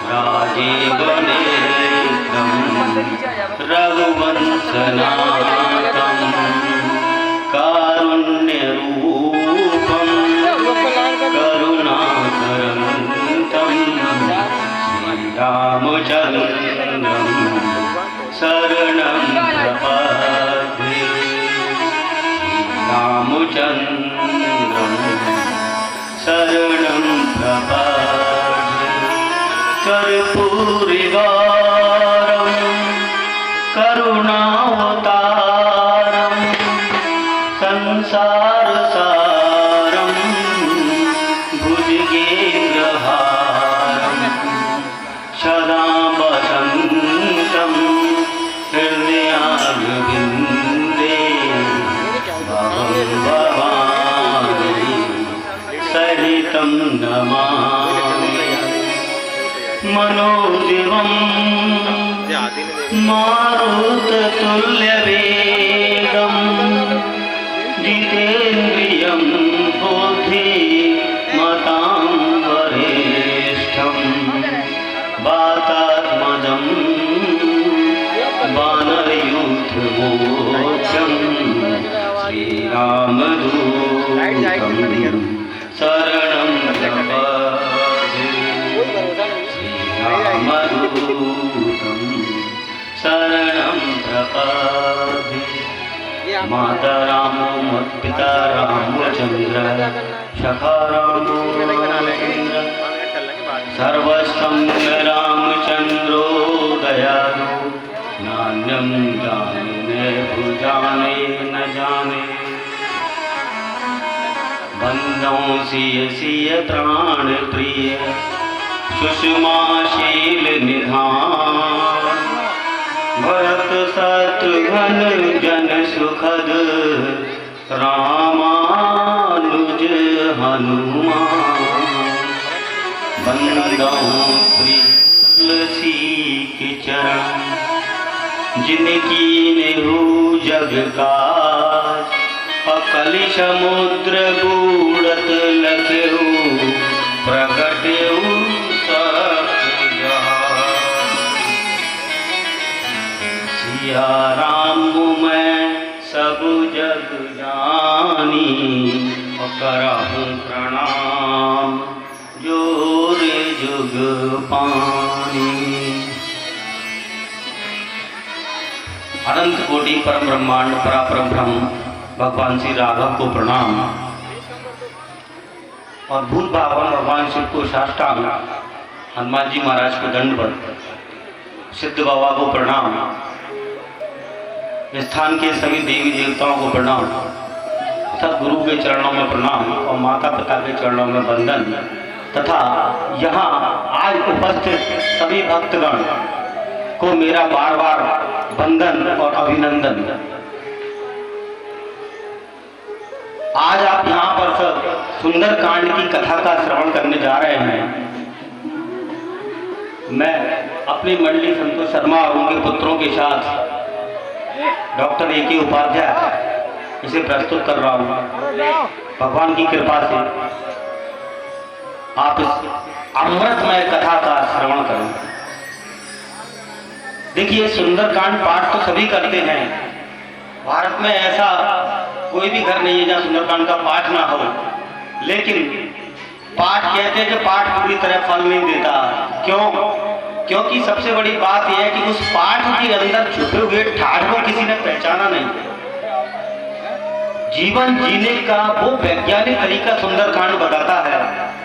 राजीवनेत्रं रघुवंशनाथं कारुण्यरूपं करुणाकरं श्रीरामचन्द्रं शरणं प्रपद्ये रामचन्द्रं शरणं प्रपद्ये कर्पूरिवारं करुणावतारं संसारसारं भुजगेन्द्रहारं सदा वसन्तं हृदयारविन्दे भवानी सहितं नमामि मनोजवं मारुततुल्यवेगं जितेन्द्रियं बुद्धिमतां वरिष्ठं वातात्मजं वानरयूथमोक्षं श्रीरामदूतं शरणं प्रपद्ये श्रीरामदूतं शरणं प्रपद्ये माता रामो मत्पिता रामचन्द्र सखा रामो रामचन्द्र सर्वस्वं रामचन्द्रो दयालु नान्यं जाने भुजाने न जाने बंदों सिय सिय प्राण प्रिय सुषमाशील निधान भरत शत्रुघ्न जन सुखद रामानुज हनुमान बंदों प्रिय तुलसी के चरण जिनकी नेहु जग काज अकलि समुद्र बूढ़त लखेऊ प्रगटेऊ सब जहां सिया राम मैं सब जग जानी करहूँ प्रणाम जोर जुग पानी। अनंत कोटि परम ब्रह्मांड परापरम ब्रह्म भगवान श्री राघव को प्रणाम और भूत भावन भगवान शिव को साष्टांग, हनुमान जी महाराज को दंडवत, सिद्ध बाबा को प्रणाम, स्थान के सभी देवी देवताओं को प्रणाम, सदगुरु के चरणों में प्रणाम और माता पिता के चरणों में वंदन तथा यहाँ आज उपस्थित सभी भक्तगण को मेरा बार बार वंदन और अभिनंदन। आज आप यहाँ पर सब सुंदरकांड की कथा का श्रवण करने जा रहे हैं। मैं अपनी मंडली संतोष शर्मा और उनके पुत्रों के साथ डॉक्टर A.K. उपाध्याय इसे प्रस्तुत कर रहा हूँ। भगवान की कृपा से आप इस अमृतमय कथा का श्रवण करें। देखिए, सुंदरकांड पाठ तो सभी करते हैं। भारत में ऐसा कोई भी घर नहीं है जहाँ सुंदरकांड का पाठ ना हो, लेकिन पाठ कहते हैं कि पाठ पूरी तरह फल नहीं देता। क्यों? क्योंकि सबसे बड़ी बात यह है कि उस पाठ के अंदर छुपे हुए ठाठ को किसी ने पहचाना नहीं। जीवन जीने का वो वैज्ञानिक तरीका सुंदरकांड बताता है।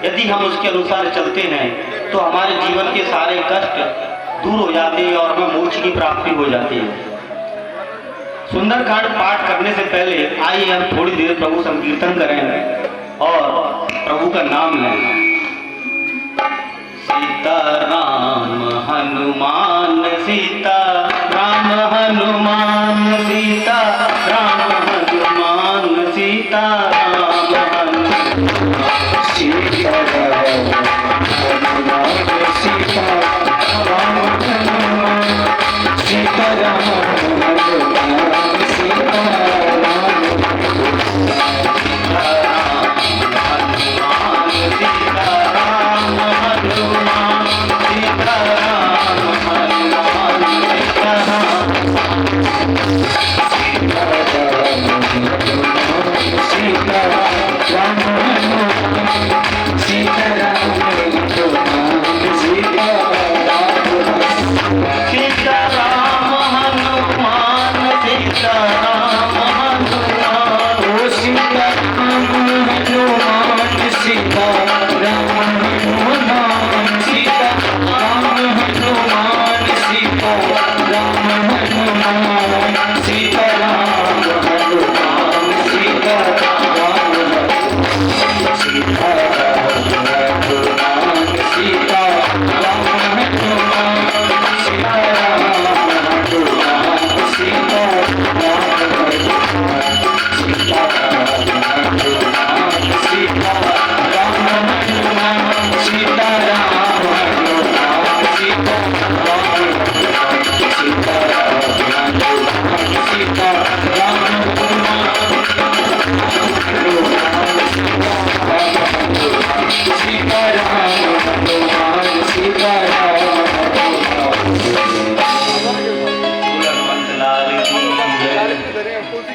यदि हम उसके अनुसार चलते हैं तो हमारे जीवन के सारे कष्ट दूर हो जाते हैं और हमें मोक्ष की प्राप्ति हो जाती है। सुंदरकांड पाठ करने से पहले आइए हम थोड़ी देर प्रभु संकीर्तन करें और प्रभु का नाम लें। सीता राम हनुमान सीता राम हनुमान सीता राम हनुमान सीता राम हनुमान सीता राम हनुमान सीता राम हनुमान सीता राम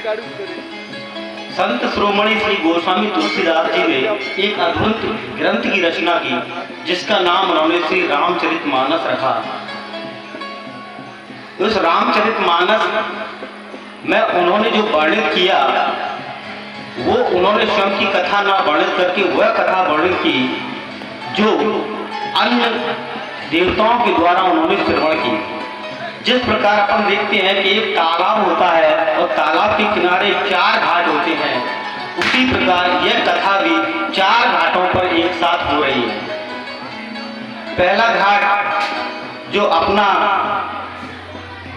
संत श्रोमणी श्री गोस्वामी तुलसीदास जी ने एक अद्भुत ग्रंथ की रचना की, जिसका नाम उन्होंने श्री रामचरितमानस रखा। उस रामचरितमानस में उन्होंने जो वर्णित किया, वो उन्होंने स्वयं की कथा ना वर्णित करके वह कथा वर्णित की जो अन्य देवताओं के द्वारा उन्होंने श्रवण की। जिस प्रकार अपन देखते हैं कि एक तालाब होता है और तालाब के किनारे 4 घाट होते हैं, उसी प्रकार यह कथा भी 4 घाटों पर एक साथ हो रही है। पहला घाट जो अपना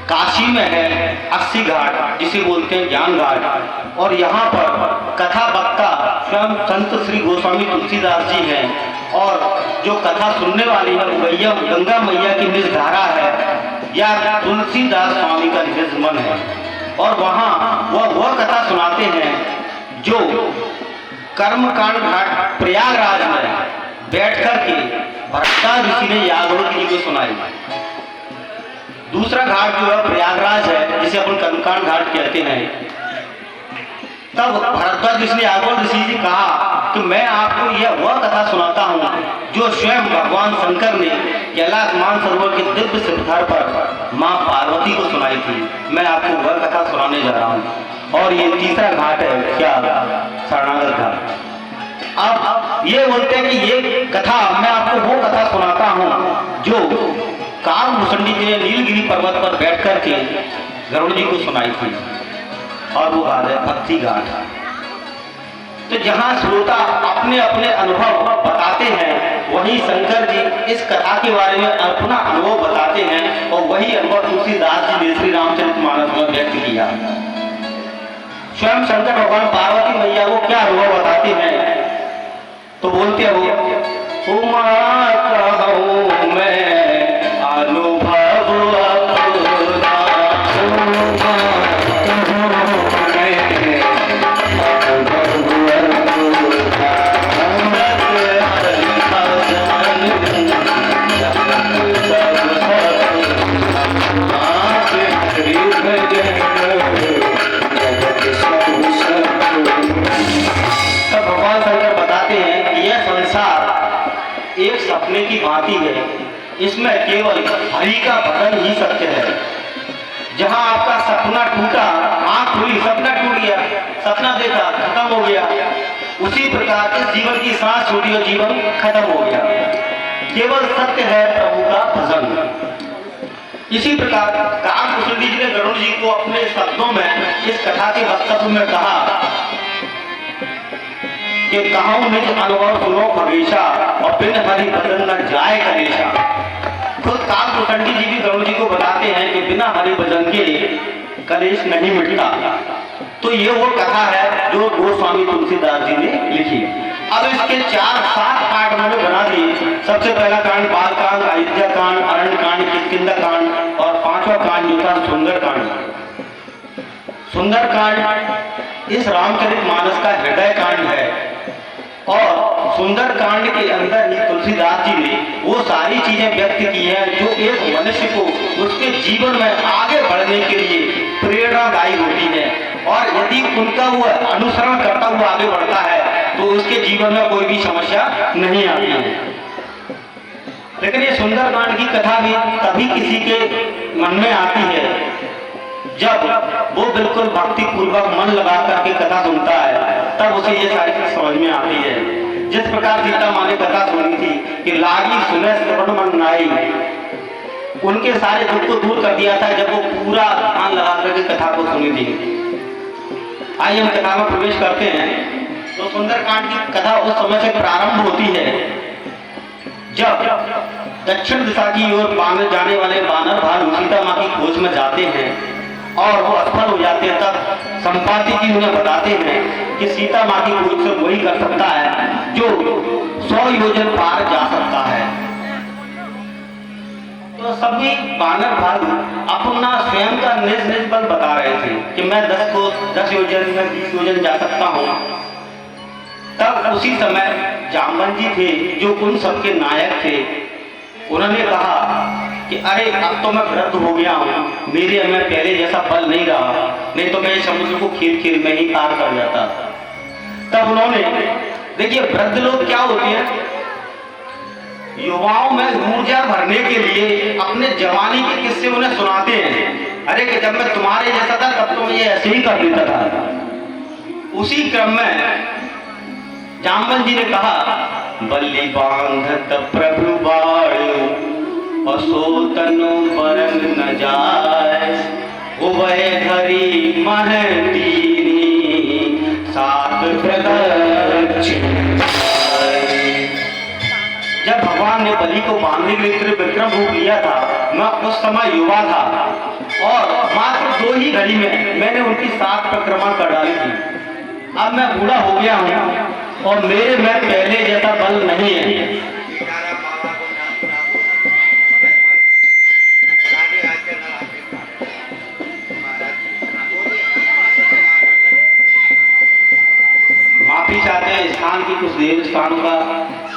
काशी में है 80 घाट, जिसे बोलते हैं ज्ञान घाट, और यहाँ पर कथा वक्ता स्वयं संत श्री गोस्वामी तुलसीदास जी हैं, और जो कथा सुनने वाली है वो गंगा मैया की निज धारा है या तुलसीदास स्वामी का निज मन है। और वहाँ वह कथा सुनाते हैं जो कर्मकांड घाट प्रयागराज में बैठ कर के भरद्वाज ऋषि ने याज्ञवल्क्य जी को सुनाई। दूसरा घाट जो है प्रयागराज है, जिसे अपन कर्मकांड घाट कहते हैं। तब भरद्वाज ऋषि ने याज्ञवल्क्य ऋषि जी कहा कि मैं आपको यह वह कथा सुनाता हूँ जो स्वयं भगवान शंकर ने कैलाश मानसरोवर के दिव्य शिखर पर माँ पार्वती को सुनाई थी। मैं आपको वह कथा सुनाने जा रहा हूँ। और ये तीसरा घाट है क्या, शरणागत घाट। अब ये बोलते हैं कि ये कथा मैं आपको वो कथा सुनाता हूँ जो कालभूषणी जी ने नीलगिरी पर्वत पर बैठ करके गरुड़ जी को सुनाई थी, और वो घाट है भक्ति घाट। तो जहाँ श्रोता अपने अपने अनुभव बताते हैं, वहीं शंकर जी इस कथा के बारे में अपना अनुभव बताते हैं, और वही अनुभव तुलसीदास जी ने श्री रामचरितमानस में व्यक्त किया। स्वयं शंकर भगवान पार्वती मैया को क्या अनुभव बताते हैं, तो बोलते हैं वो उमा कहूं मैं अनुभव एक सपने की भांति है, इसमें केवल हरि का भजन ही सत्य है। जहां आपका सपना टूटा, आंख खुली, सपना टूट गया, सपना देखा खत्म हो गया, उसी प्रकार इस जीवन की सांस छूटी और जीवन खत्म हो गया। केवल सत्य है प्रभु का भजन। इसी प्रकार कालभूषणी जी ने गरुड़ जी को अपने शब्दों में इस कथा के वक्तव्य में कहा कि कहूं निज अनुभव सुनो खगेशा, और बिन हरि भजन न जाए कलेशा। खुद कालभूषणी जी भी गरुड़ जी को बताते हैं कि बिना हरि भजन के कलेश नहीं मिटता। तो ये वो कथा है जो गोस्वामी तुलसीदास जी ने लिखी। अब इसके 4-7 पार्ट उन्होंने बना दिए। सबसे पहला कांड बाल कांड, अयोध्या कांड, अरण्य कांड, किष्किंधा कांड, और 5वां कांड जो था सुंदर कांड। सुंदर कांड इस रामचरितमानस का हृदय कांड है, और सुंदर कांड के अंदर ही तुलसीदास जी ने वो सारी चीजें व्यक्त की हैं जो एक मनुष्य को उसके जीवन में आगे बढ़ने के लिए प्रेरणादायी होती है, और यदि उनका वो अनुसरण करता हुआ आगे बढ़ता है तो उसके जीवन में कोई भी समस्या नहीं आती है। लेकिन ये सुंदर कांड की कथा भी तभी किसी के मन में आती है जब वो बिल्कुल भक्ति पूर्वक मन लगा करके कथा सुनता है, तब उसे ये सारी चीज समझ में आती है। जिस प्रकार सीता माँ ने कथा सुनी थी कि लागी सुने श्रवण मन नाई, उनके सारे दुख को दूर कर दिया था जब वो पूरा ध्यान लगा करके कथा को सुनी थी। आइए हम कथा में प्रवेश करते हैं। तो सुंदरकांड की कथा उस समय से प्रारंभ होती है जब दक्षिण दिशा की ओर जाने वाले वानर भालू सीता माँ की खोज में जाते हैं और वो असफल हो जाते हैं। तब संपाति जी उन्हें बताते हैं कि सीता माँ की खोज से वही कर सकता है जो 100 योजन पार जा सकता है। तो सभी वानर भालू अपना स्वयं का निज निज बल बता रहे थे कि मैं 10 योजन में 20 योजन जा सकता हूँ। तब उसी समय जामवंत जी थे जो उन सबके नायक थे। उन्होंने कहा कि अरे अब तो मैं वृद्ध हो गया हूँ, मेरे में पहले जैसा बल नहीं रहा, नहीं तो मैं इस समुद्र को खीर खीर में ही पार कर जाता। तब उन्होंने, देखिए वृद्ध लोग क्या होते हैं, युवाओं में ऊर्जा भरने के लिए अपने जवानी के किस्से उन्हें सुनाते हैं। अरे कि जब मैं तुम्हारे जैसा था तब तो मैं ये ऐसे ही कर देता था। उसी क्रम में जामवंत जी ने कहा, बल्ली बांधत प्रभु बाड़ो असो तनु बरन न जाए, वह घड़ी महतीनी सात प्रदक्ष। जब भगवान ने बलि को बांधने के लिए विक्रम रूप लिया था, मैं उस समय युवा था और मात्र 2 ही घड़ी में मैंने उनकी 7 परिक्रमा कर डाली थी। अब मैं बूढ़ा हो गया हूँ और मेरे में पहले जैसा बल नहीं है। माफी चाहते हैं, स्थान की कुछ देव स्थानों का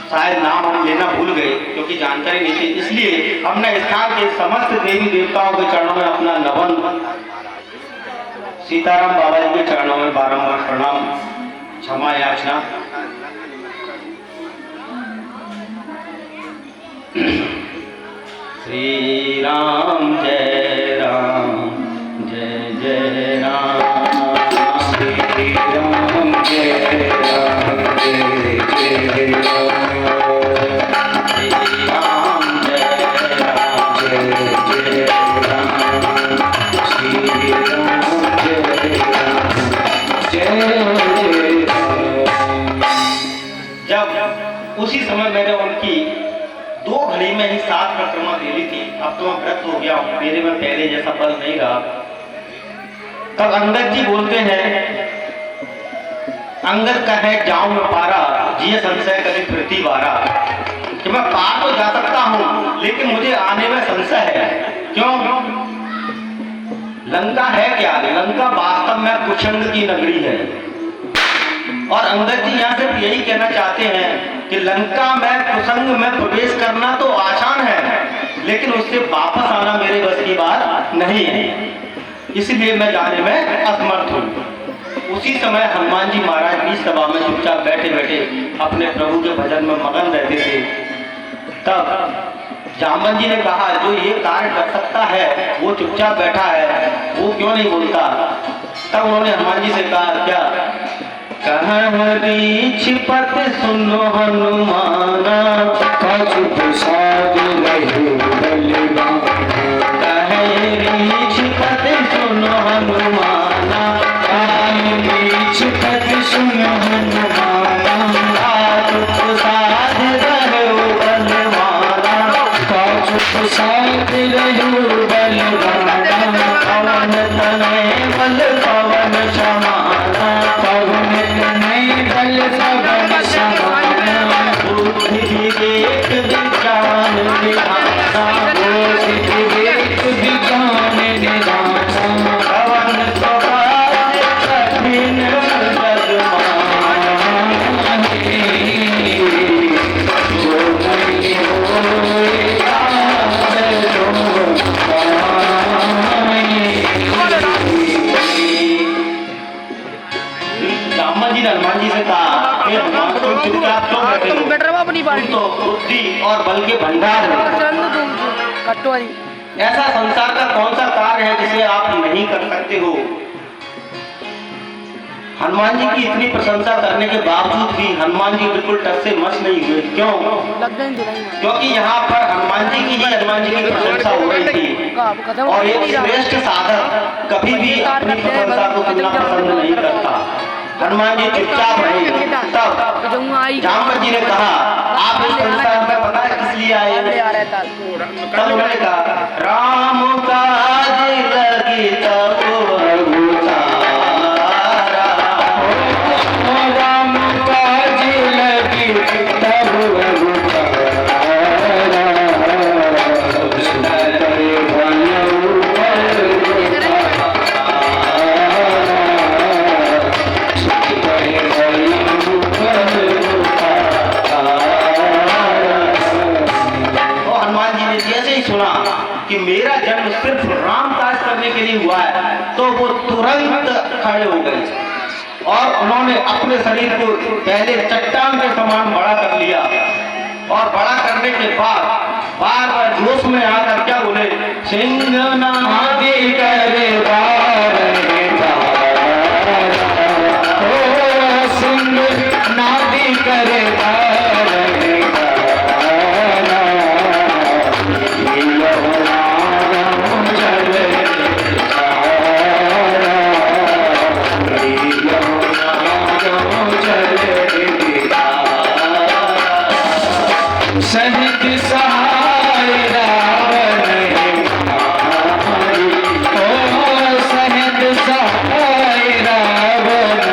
शायद नाम हम लेना भूल गए क्योंकि जानकारी नहीं थी, इसलिए हमने स्थान के समस्त देवी देवताओं के चरणों में अपना नमन, सीताराम बाबा जी के चरणों में बारंबार प्रणाम, क्षमा याचना। श्री राम जय राम, जय जय राम, श्री राम जय राम, जय जय राम, श्री राम जय राम, जय जय राम, श्री राम जय राम, जय राम। जब उसी समय मैंने उनकी 2 घड़ी में ही 7 परिक्रमा ले ली थी। अब तो मैं व्रत हो गया हूँ, मेरे में पहले जैसा बल नहीं रहा। तब अंगद जी बोलते हैं, अंगद कहे जाऊं मैं पारा, जिये संशय कभी फिरती बारा, कि मैं पार तो जा सकता हूँ लेकिन मुझे आने में संशय है। क्यों? लंका है क्या? लंका वास्तव में कुशंग की नगरी है। और अंगद जी यहाँ सिर्फ यही कहना चाहते हैं कि लंका में कुसंग में प्रवेश करना तो आसान है, लेकिन उससे वापस आना मेरे बस की बात नहीं है, इसलिए मैं जाने में असमर्थ हूँ। उसी समय हनुमान जी महाराज भी सभा में चुपचाप बैठे बैठे अपने प्रभु के भजन में मगन रहते थे। तब जामवंत जी ने कहा, जो ये कार्य कर सकता है वो चुपचाप बैठा है, वो क्यों नहीं बोलता? तब उन्होंने हनुमान जी से कहा, क्या कहरीक्षपत सुनो हनुमाना, कछु प्रसाद रहो बलवाना। कहरीक्षपत सुनो हनुमाना, कहरीक्षपत सुनो हनुमाना, कछु प्रसाद रहो बलवाना, कछु प्रसाद रहो बलवाना। पवन तनय बल पवन समाना, पवन तनय बल पवन समाना। बुद्धि विवेक विज्ञान निधाना, बुद्धि विवेक विज्ञान निधाना। पवन स्वभाव कठिन जग माहि, जो नहीं होए हनुमान जी से कहा, चुपचाप क्यों बैठे हो? तो बुद्धि और बल के भंडार है। ऐसा संसार का कौन सा कार्य है जिसे आप नहीं कर सकते हो? हनुमान जी की इतनी प्रशंसा करने के बावजूद भी हनुमान जी बिल्कुल टस से मस नहीं हुए। क्यों? क्योंकि यहाँ पर हनुमान जी की प्रशंसा हो रही थी और एक श्रेष्ठ साधक कभी भी अपनी प्रशंसा को सुनना पसंद नहीं करता। हनुमान जी चुपचाप रहे। तब जामवंत जी ने कहा, आप इस संसार में पता है किस लिए आए? तब उन्होंने कहा, राम काज लगी तब अवतारा, राम काज लगी तब सुना तो वो तुरंत खड़े हो गए और उन्होंने अपने शरीर को पहले चट्टान के समान बड़ा कर लिया और बड़ा करने के बाद बार बार जोश में आकर क्या बोले, सिंहनादी करे बार सिंहनादी करे सहज सहाय रावण ओ सहज सहाय रावण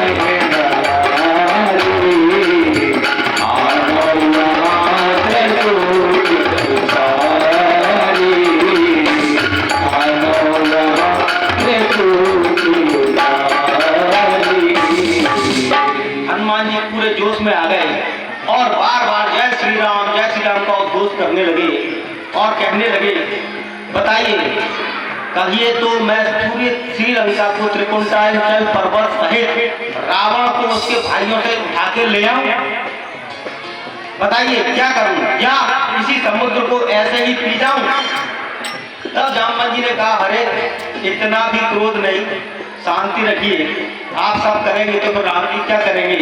हनुमान जी पूरे जोश में आ गए और बार बार जय श्री राम का उद्घोष करने लगे और कहने लगे, बताइए कहिए तो मैं पूरे श्रीलंका को त्रिकुंटाल पर्वत सहित रावण को उसके भाइयों से उठा के ले आऊं? बताइए क्या करूं, या इसी समुद्र को ऐसे ही पी जाऊं? तब जामवंत जी ने कहा, अरे इतना भी क्रोध नहीं, शांति रखिए, आप सब करेंगे तो फिर राम जी क्या करेंगे?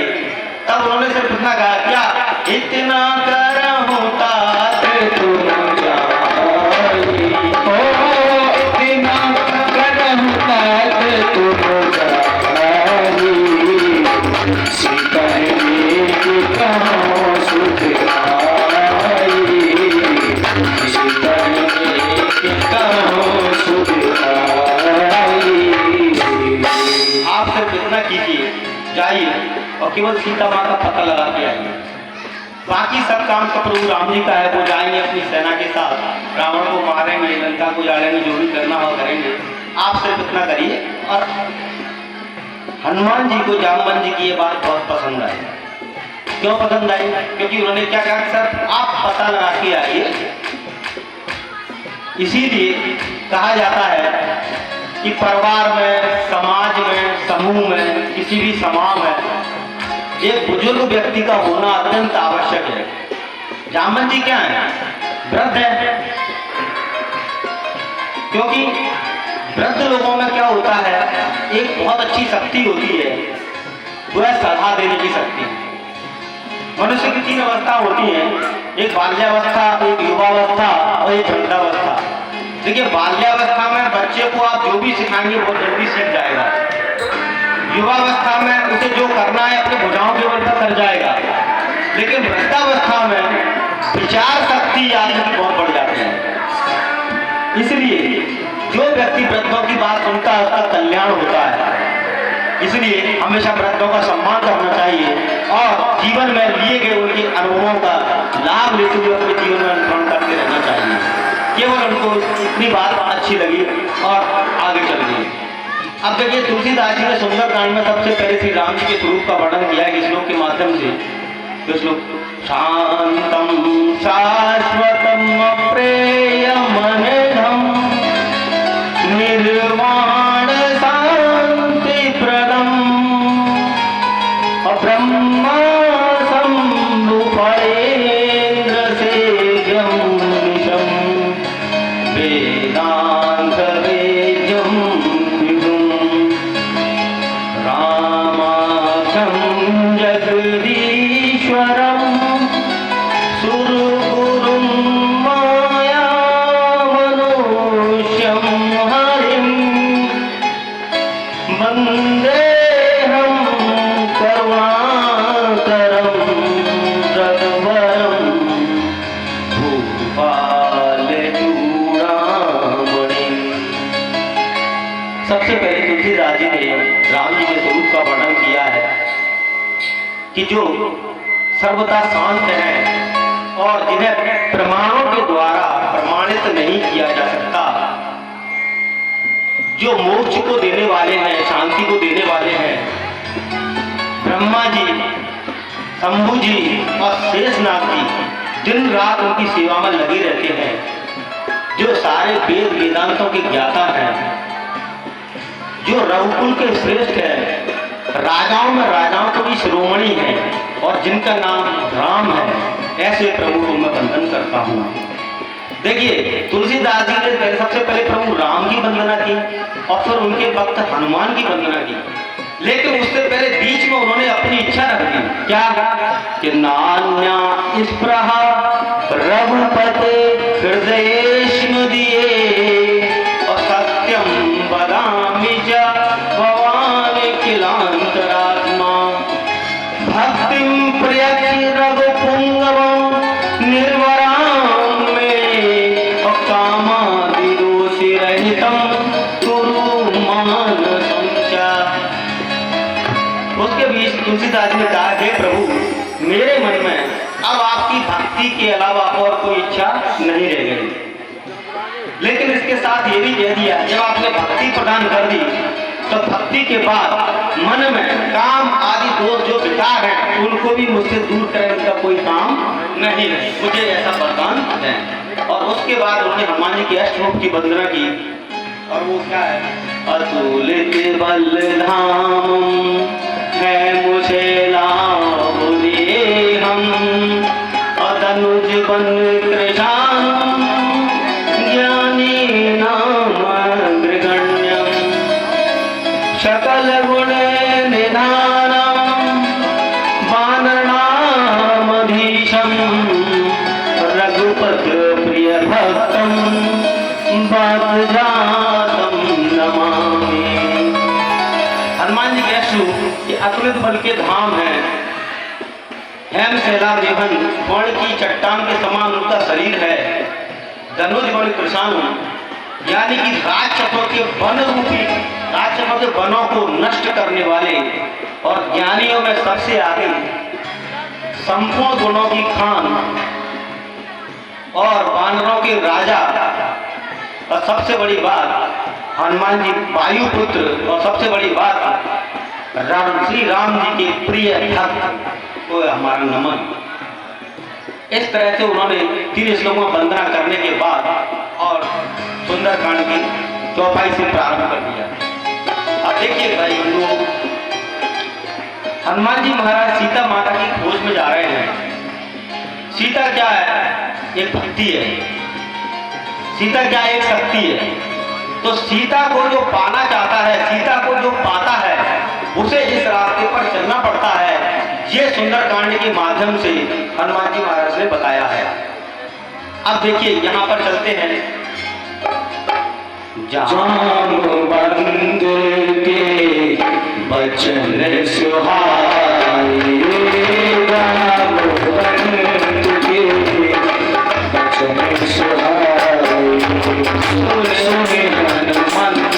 तब उन्होंने सिर्फ इतना कहा, क्या इतना करहूं तात तुम जाई, ओ इतना करहूं तात तुम जाई, सीता की कहां सुख आई, सीता की कहां सुख आई। आप सिर्फ इतना कीजिए, जाइए और केवल सीता माँ का पता लगा के आएंगे, बाकी सब काम तो प्रभु राम जी का है। वो जाएंगे अपनी सेना के साथ, रावण को मारेंगे, लंका को जाड़ेंगे, जो भी करना हो करेंगे। आप सिर्फ इतना करिए। और हनुमान जी को जामवंत जी की ये बात बहुत पसंद आई। क्यों पसंद आई? क्योंकि उन्होंने क्या कहा, सर आप पता लगा के आइए। इसीलिए कहा जाता है कि परिवार में, समाज में, समूह में, किसी भी समाज में एक बुजुर्ग व्यक्ति का होना अत्यंत आवश्यक है। जामवंत जी क्या है? वृद्ध है। क्योंकि वृद्ध लोगों में क्या होता है, एक बहुत अच्छी शक्ति होती है, वह सलाह देने की शक्ति। मनुष्य की 3 अवस्था होती हैं, एक बाल्यावस्था, एक युवावस्था और एक वृद्धावस्था। देखिए बाल्यावस्था में बच्चे को आप जो भी सिखाएंगे बहुत जल्दी सीख जाएगा। युवावस्था में उसे जो करना है अपने भुजाओं के बल पर कर जाएगा। लेकिन वृद्धावस्था में विचार शक्ति आदमी की बहुत बढ़ जाती है। इसलिए जो व्यक्ति वृद्धों की बात सुनता है उसका कल्याण होता है। इसलिए हमेशा वृद्धों का सम्मान करना चाहिए और जीवन में लिए गए उनके अनुभवों का लाभ लेते हुए अपने जीवन में अनुसरण करते रहना चाहिए। केवल उनको इतनी बात अच्छी लगी और आगे चल गई। अब देखिए तुलसीदास जी ने सुंदरकांड में सबसे पहले श्री राम जी के स्वरूप का वर्णन किया है इस श्लोक के माध्यम से। तो श्लोक, शांतम शाश्वतम अप्रेयमनिधम निर्वाण शांति प्रदम ब्रह्मा संभुपेन्द्र सेव्यम निशम वेदांत वेद्यम विभुम रामाख्यम जगदीश्वरम सुरगुरुम माया मनुष्यम हरिम वंदेहम करुणाकरम रघुवरम भूपालचूड़ामणि। सबसे पहले तुलसीदास जी ने राम जी के स्वरूप का वर्णन किया है कि जो सर्वदा शांत हैं और जिन्हें प्रमाणों के द्वारा प्रमाणित नहीं किया जा सकता, जो मोक्ष को देने वाले हैं, शांति को देने वाले हैं, ब्रह्मा जी, शंभु जी और शेषनाग जी दिन रात उनकी सेवा में लगे रहते हैं, जो सारे वेद वेदांतों के ज्ञाता हैं, जो रघुकुल के श्रेष्ठ है, राजाओं में राजाओं को भी शिरोमणि है और जिनका नाम राम है, ऐसे प्रभु को मैं वंदन करता हूँ। देखिए तुलसीदास जी ने सबसे पहले प्रभु राम की वंदना की और फिर उनके भक्त हनुमान की वंदना की, लेकिन उससे पहले बीच में उन्होंने अपनी इच्छा रख दी। क्या कि नान्या स्पृहा रघुपते हृदयेष्णु दिए और सत्यम वदामि च भवानि किलांतरात्मा भक्तिं प्रयति रघुपुंगवं निर्वरां मे और कामादिदोषि रहितं कुरु मानसं च। उसके बीच तुलसीदास ने कहा, हे प्रभु मेरे मन में अब आपकी भक्ति के अलावा और कोई इच्छा नहीं रह गई। लेकिन इसके साथ ये भी कह दिया, जब आपने भक्ति प्रदान कर दी तो भक्ति के बाद मन में काम आदि दोष जो विकार हैं उनको भी मुझसे दूर करने का कोई काम नहीं है, मुझे ऐसा वरदान है। और उसके बाद उन्होंने हनुमान जी के अष्टरूप की वंदना की, और वो क्या है, अतुलित बलधाम है मुझे लाभ दिए हम अतनुज बन कृशान ज्ञानी नाम अग्रगण्यम सकल गुण निधानम वानरनामधीशम रघुपत प्रिय भक्तम भक्तजातम नमामि। हनुमान जी के अश्रु ये अतुलित बल के धाम है। हेम शैला देवन वर्ण की चट्टान के समान उनका शरीर है। धनुष बन कृषाणु यानी कि राक्षसों के वन रूपी राक्षसों के वनों को नष्ट करने वाले और ज्ञानियों में सबसे आगे संपूर्ण गुणों की खान और वानरों के राजा। और सबसे बड़ी बात हनुमान जी वायुपुत्र, और सबसे बड़ी बात श्री राम जी के प्रिय भक्त को हमारा नमन। इस तरह से उन्होंने 3 श्लोकों में वंदना करने के बाद और सुंदरकांड की चौपाई से प्रारंभ कर दिया। अब देखिए भाई लोग, हनुमान जी महाराज सीता माता की खोज में जा रहे हैं। सीता क्या है? एक भक्ति है। सीता क्या है? एक शक्ति है। तो सीता को जो पाना चाहता है, सीता को जो पाता है, उसे इस रास्ते पर चलना पड़ता है। ये सुंदरकांड के माध्यम से हनुमान जी महाराज ने बताया है। अब देखिए यहाँ पर चलते हैं। जामवंत के बचन सुहाए, जामवंत के बचन सुहाए, सुने हनुमंत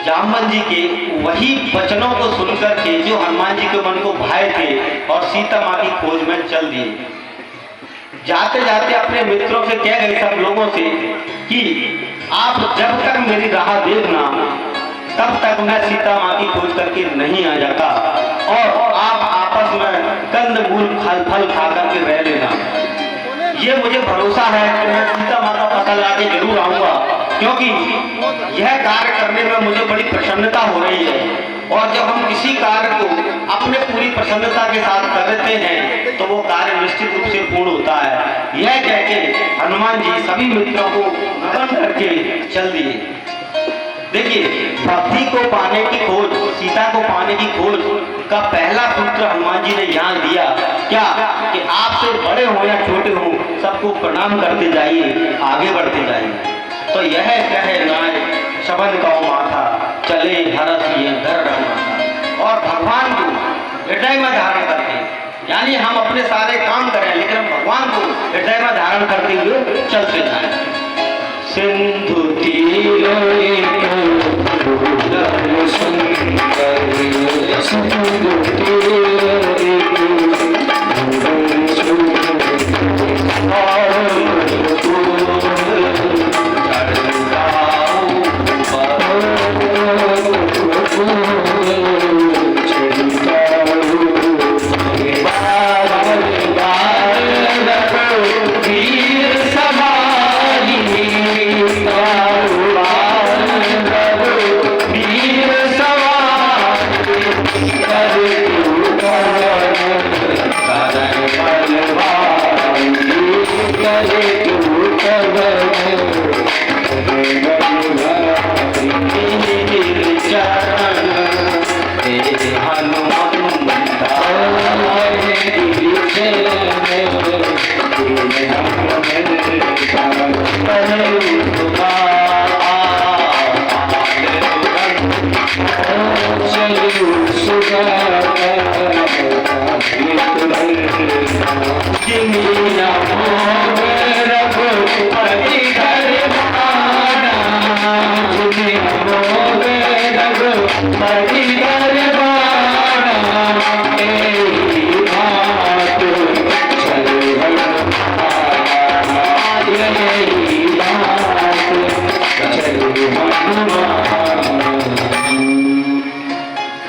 जामवंत जी के वही वचनों को सुनकर के जो हनुमान जी के मन को भाए थे और सीता माँ की खोज में चल दिए। जाते जाते अपने मित्रों से कह गए, सब लोगों से, कि आप जब तक मेरी राह देखना तब तक मैं सीता माँ की खोज करके नहीं आ जाता, और आप आपस में कंद मूल फल खा करके रह लेना। ये मुझे भरोसा है कि मैं सीता माँ का पता लगा के जरूर आऊंगा, क्योंकि यह कार्य करने में मुझे बड़ी प्रसन्नता हो रही है। और जब हम किसी कार्य को अपने पूरी प्रसन्नता के साथ करते हैं तो वो कार्य निश्चित रूप से पूर्ण होता है। यह कह के हनुमान जी सभी मित्रों को नमन करके चल दिए। देखिए, भक्ति को पाने की खोज, सीता को पाने की खोज का पहला सूत्र हनुमान जी ने यहाँ दिया क्या कि आपसे बड़े हो या छोटे हो सबको प्रणाम करते जाइए, आगे बढ़ते जाइए। तो यह कहे नाय शबन का माथा चले हरस ये घर रखना। और भगवान को हृदय में धारण करते, यानी हम अपने सारे काम करें लेकिन हम भगवान को हृदय में धारण करते हुए चलते जाएं। सिंधु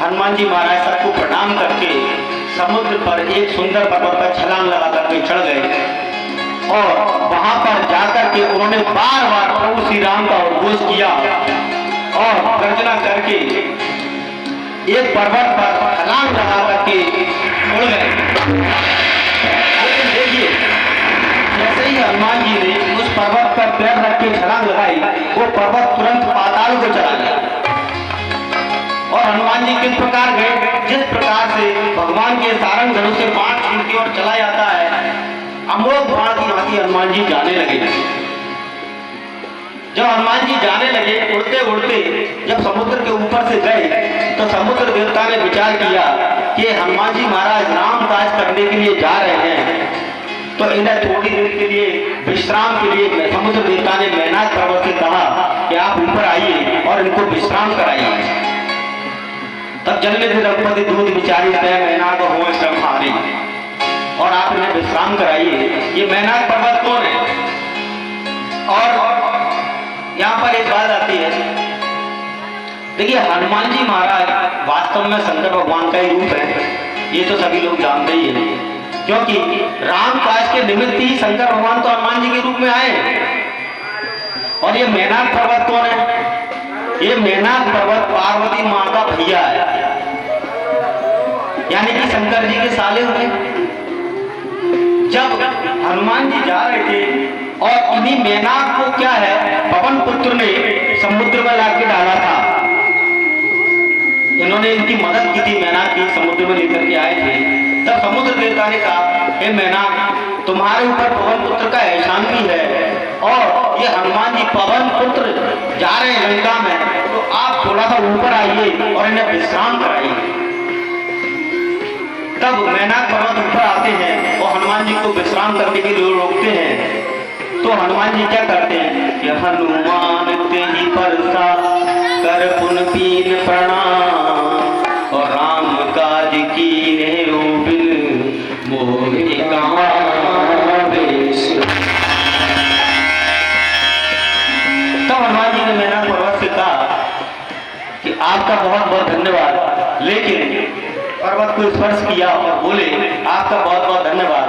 हनुमान जी महाराज सबको प्रणाम करके समुद्र पर एक सुंदर पर्वत पर छलांग लगा करके चढ़ गए और वहां पर जाकर के उन्होंने बार बार प्रभु श्री राम का उद्घोष किया और गर्जना करके एक पर्वत पर छलांग लगा करके उड़ गए। लेकिन देखिए, जैसे ही हनुमान जी ने उस पर्वत पर पैर रख के छलांग लगाई, वो पर्वत तुरंत पाताल को चला गया। और हनुमान जी किस प्रकार गए, जिस प्रकार से भगवान के सारंग धनुष से बाण छीन की ओर चला जाता है, अमोघ बाण की भांति हनुमान जी जाने लगे। जब हनुमान जी जाने लगे उड़ते उड़ते जब समुद्र के ऊपर से गए तो समुद्र देवता ने विचार किया कि हनुमान जी महाराज राम काज करने के लिए जा रहे हैं, तो इन्हें थोड़ी देर के लिए विश्राम के लिए समुद्र देवता ने मेनाक पर्वत से कहा कि आप ऊपर आइए और इनको विश्राम कराइए। तब जन्मे थे रघुपति दूध विचारी मैनाक हो संहारी, और आप इन्हें विश्राम कराइए। ये मैनाक पर्वत कौन है? और यहाँ पर एक बात आती है, देखिए हनुमान जी महाराज वास्तव में शंकर भगवान का ही रूप है, ये तो सभी लोग जानते ही हैं, क्योंकि राम काज के निमित्त ही शंकर भगवान तो हनुमान जी के रूप में आए। और ये मैनाक पर्वत कौन है? ये मैनाक पर्वत पार्वती माँ का भैया है, यानी कि शंकर जी के साले हुए। जब हनुमान जी जा रहे थे और उन्हीं मैनाक को क्या है पवन पुत्र ने समुद्र में लाके डाला था, इन्होंने इनकी मदद की थी, मैनाक की समुद्र में लेकर के आए थे। तब समुद्र देवता ने कहा, हे मैनाक, तुम्हारे ऊपर पवन पुत्र का एहसान भी है और ये हनुमान जी पवन पुत्र जा रहे हैं लंका में, तो आप थोड़ा सा ऊपर आइए और इन्हें विश्राम कराइए। तब मैनाक पर्वत ऊपर आते हैं और हनुमान जी को विश्राम करने के लिए रोकते हैं। तो हनुमान जी क्या करते हैं कि हनुमान ते ही परसा कर पुन पीन प्रणाम और राम काज कीने बिन मोहि कावेश। तब हनुमान जी ने मैनाक पर्वत से कहा कि आपका बहुत बहुत धन्यवाद, लेकिन पर्वत को स्पर्श किया और बोले आपका बहुत बहुत धन्यवाद,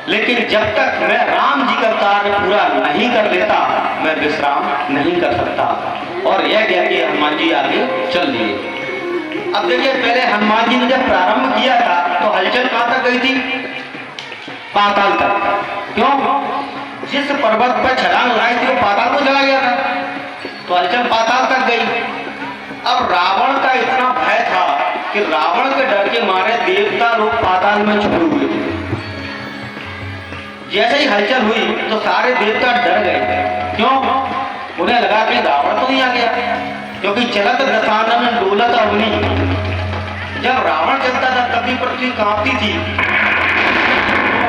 लेकिन जब तक मैं राम जी का कार्य पूरा नहीं कर लेता मैं विश्राम नहीं कर सकता। और यह कह के हनुमान जी आगे चल दिए। अब देखिए, पहले हनुमान जी ने जब प्रारंभ किया था तो हलचल कहां तक गई थी? पाताल तक। क्यों? जिस पर्वत पर छलांग लगाई थी वो पाताल को चला गया था, तो हलचल पाताल तक गई। अब रावण का इतना भय था कि रावण के डर के मारे देवता लोग पाताल में छुपे हुए थे। जैसे ही हलचल हुई तो सारे देवता डर गए। क्यों? उन्हें लगा कि रावण तो नहीं आ गया, क्योंकि चलत दशानन डोलत अवनी, जब रावण चलता था तभी पृथ्वी कांपती थी।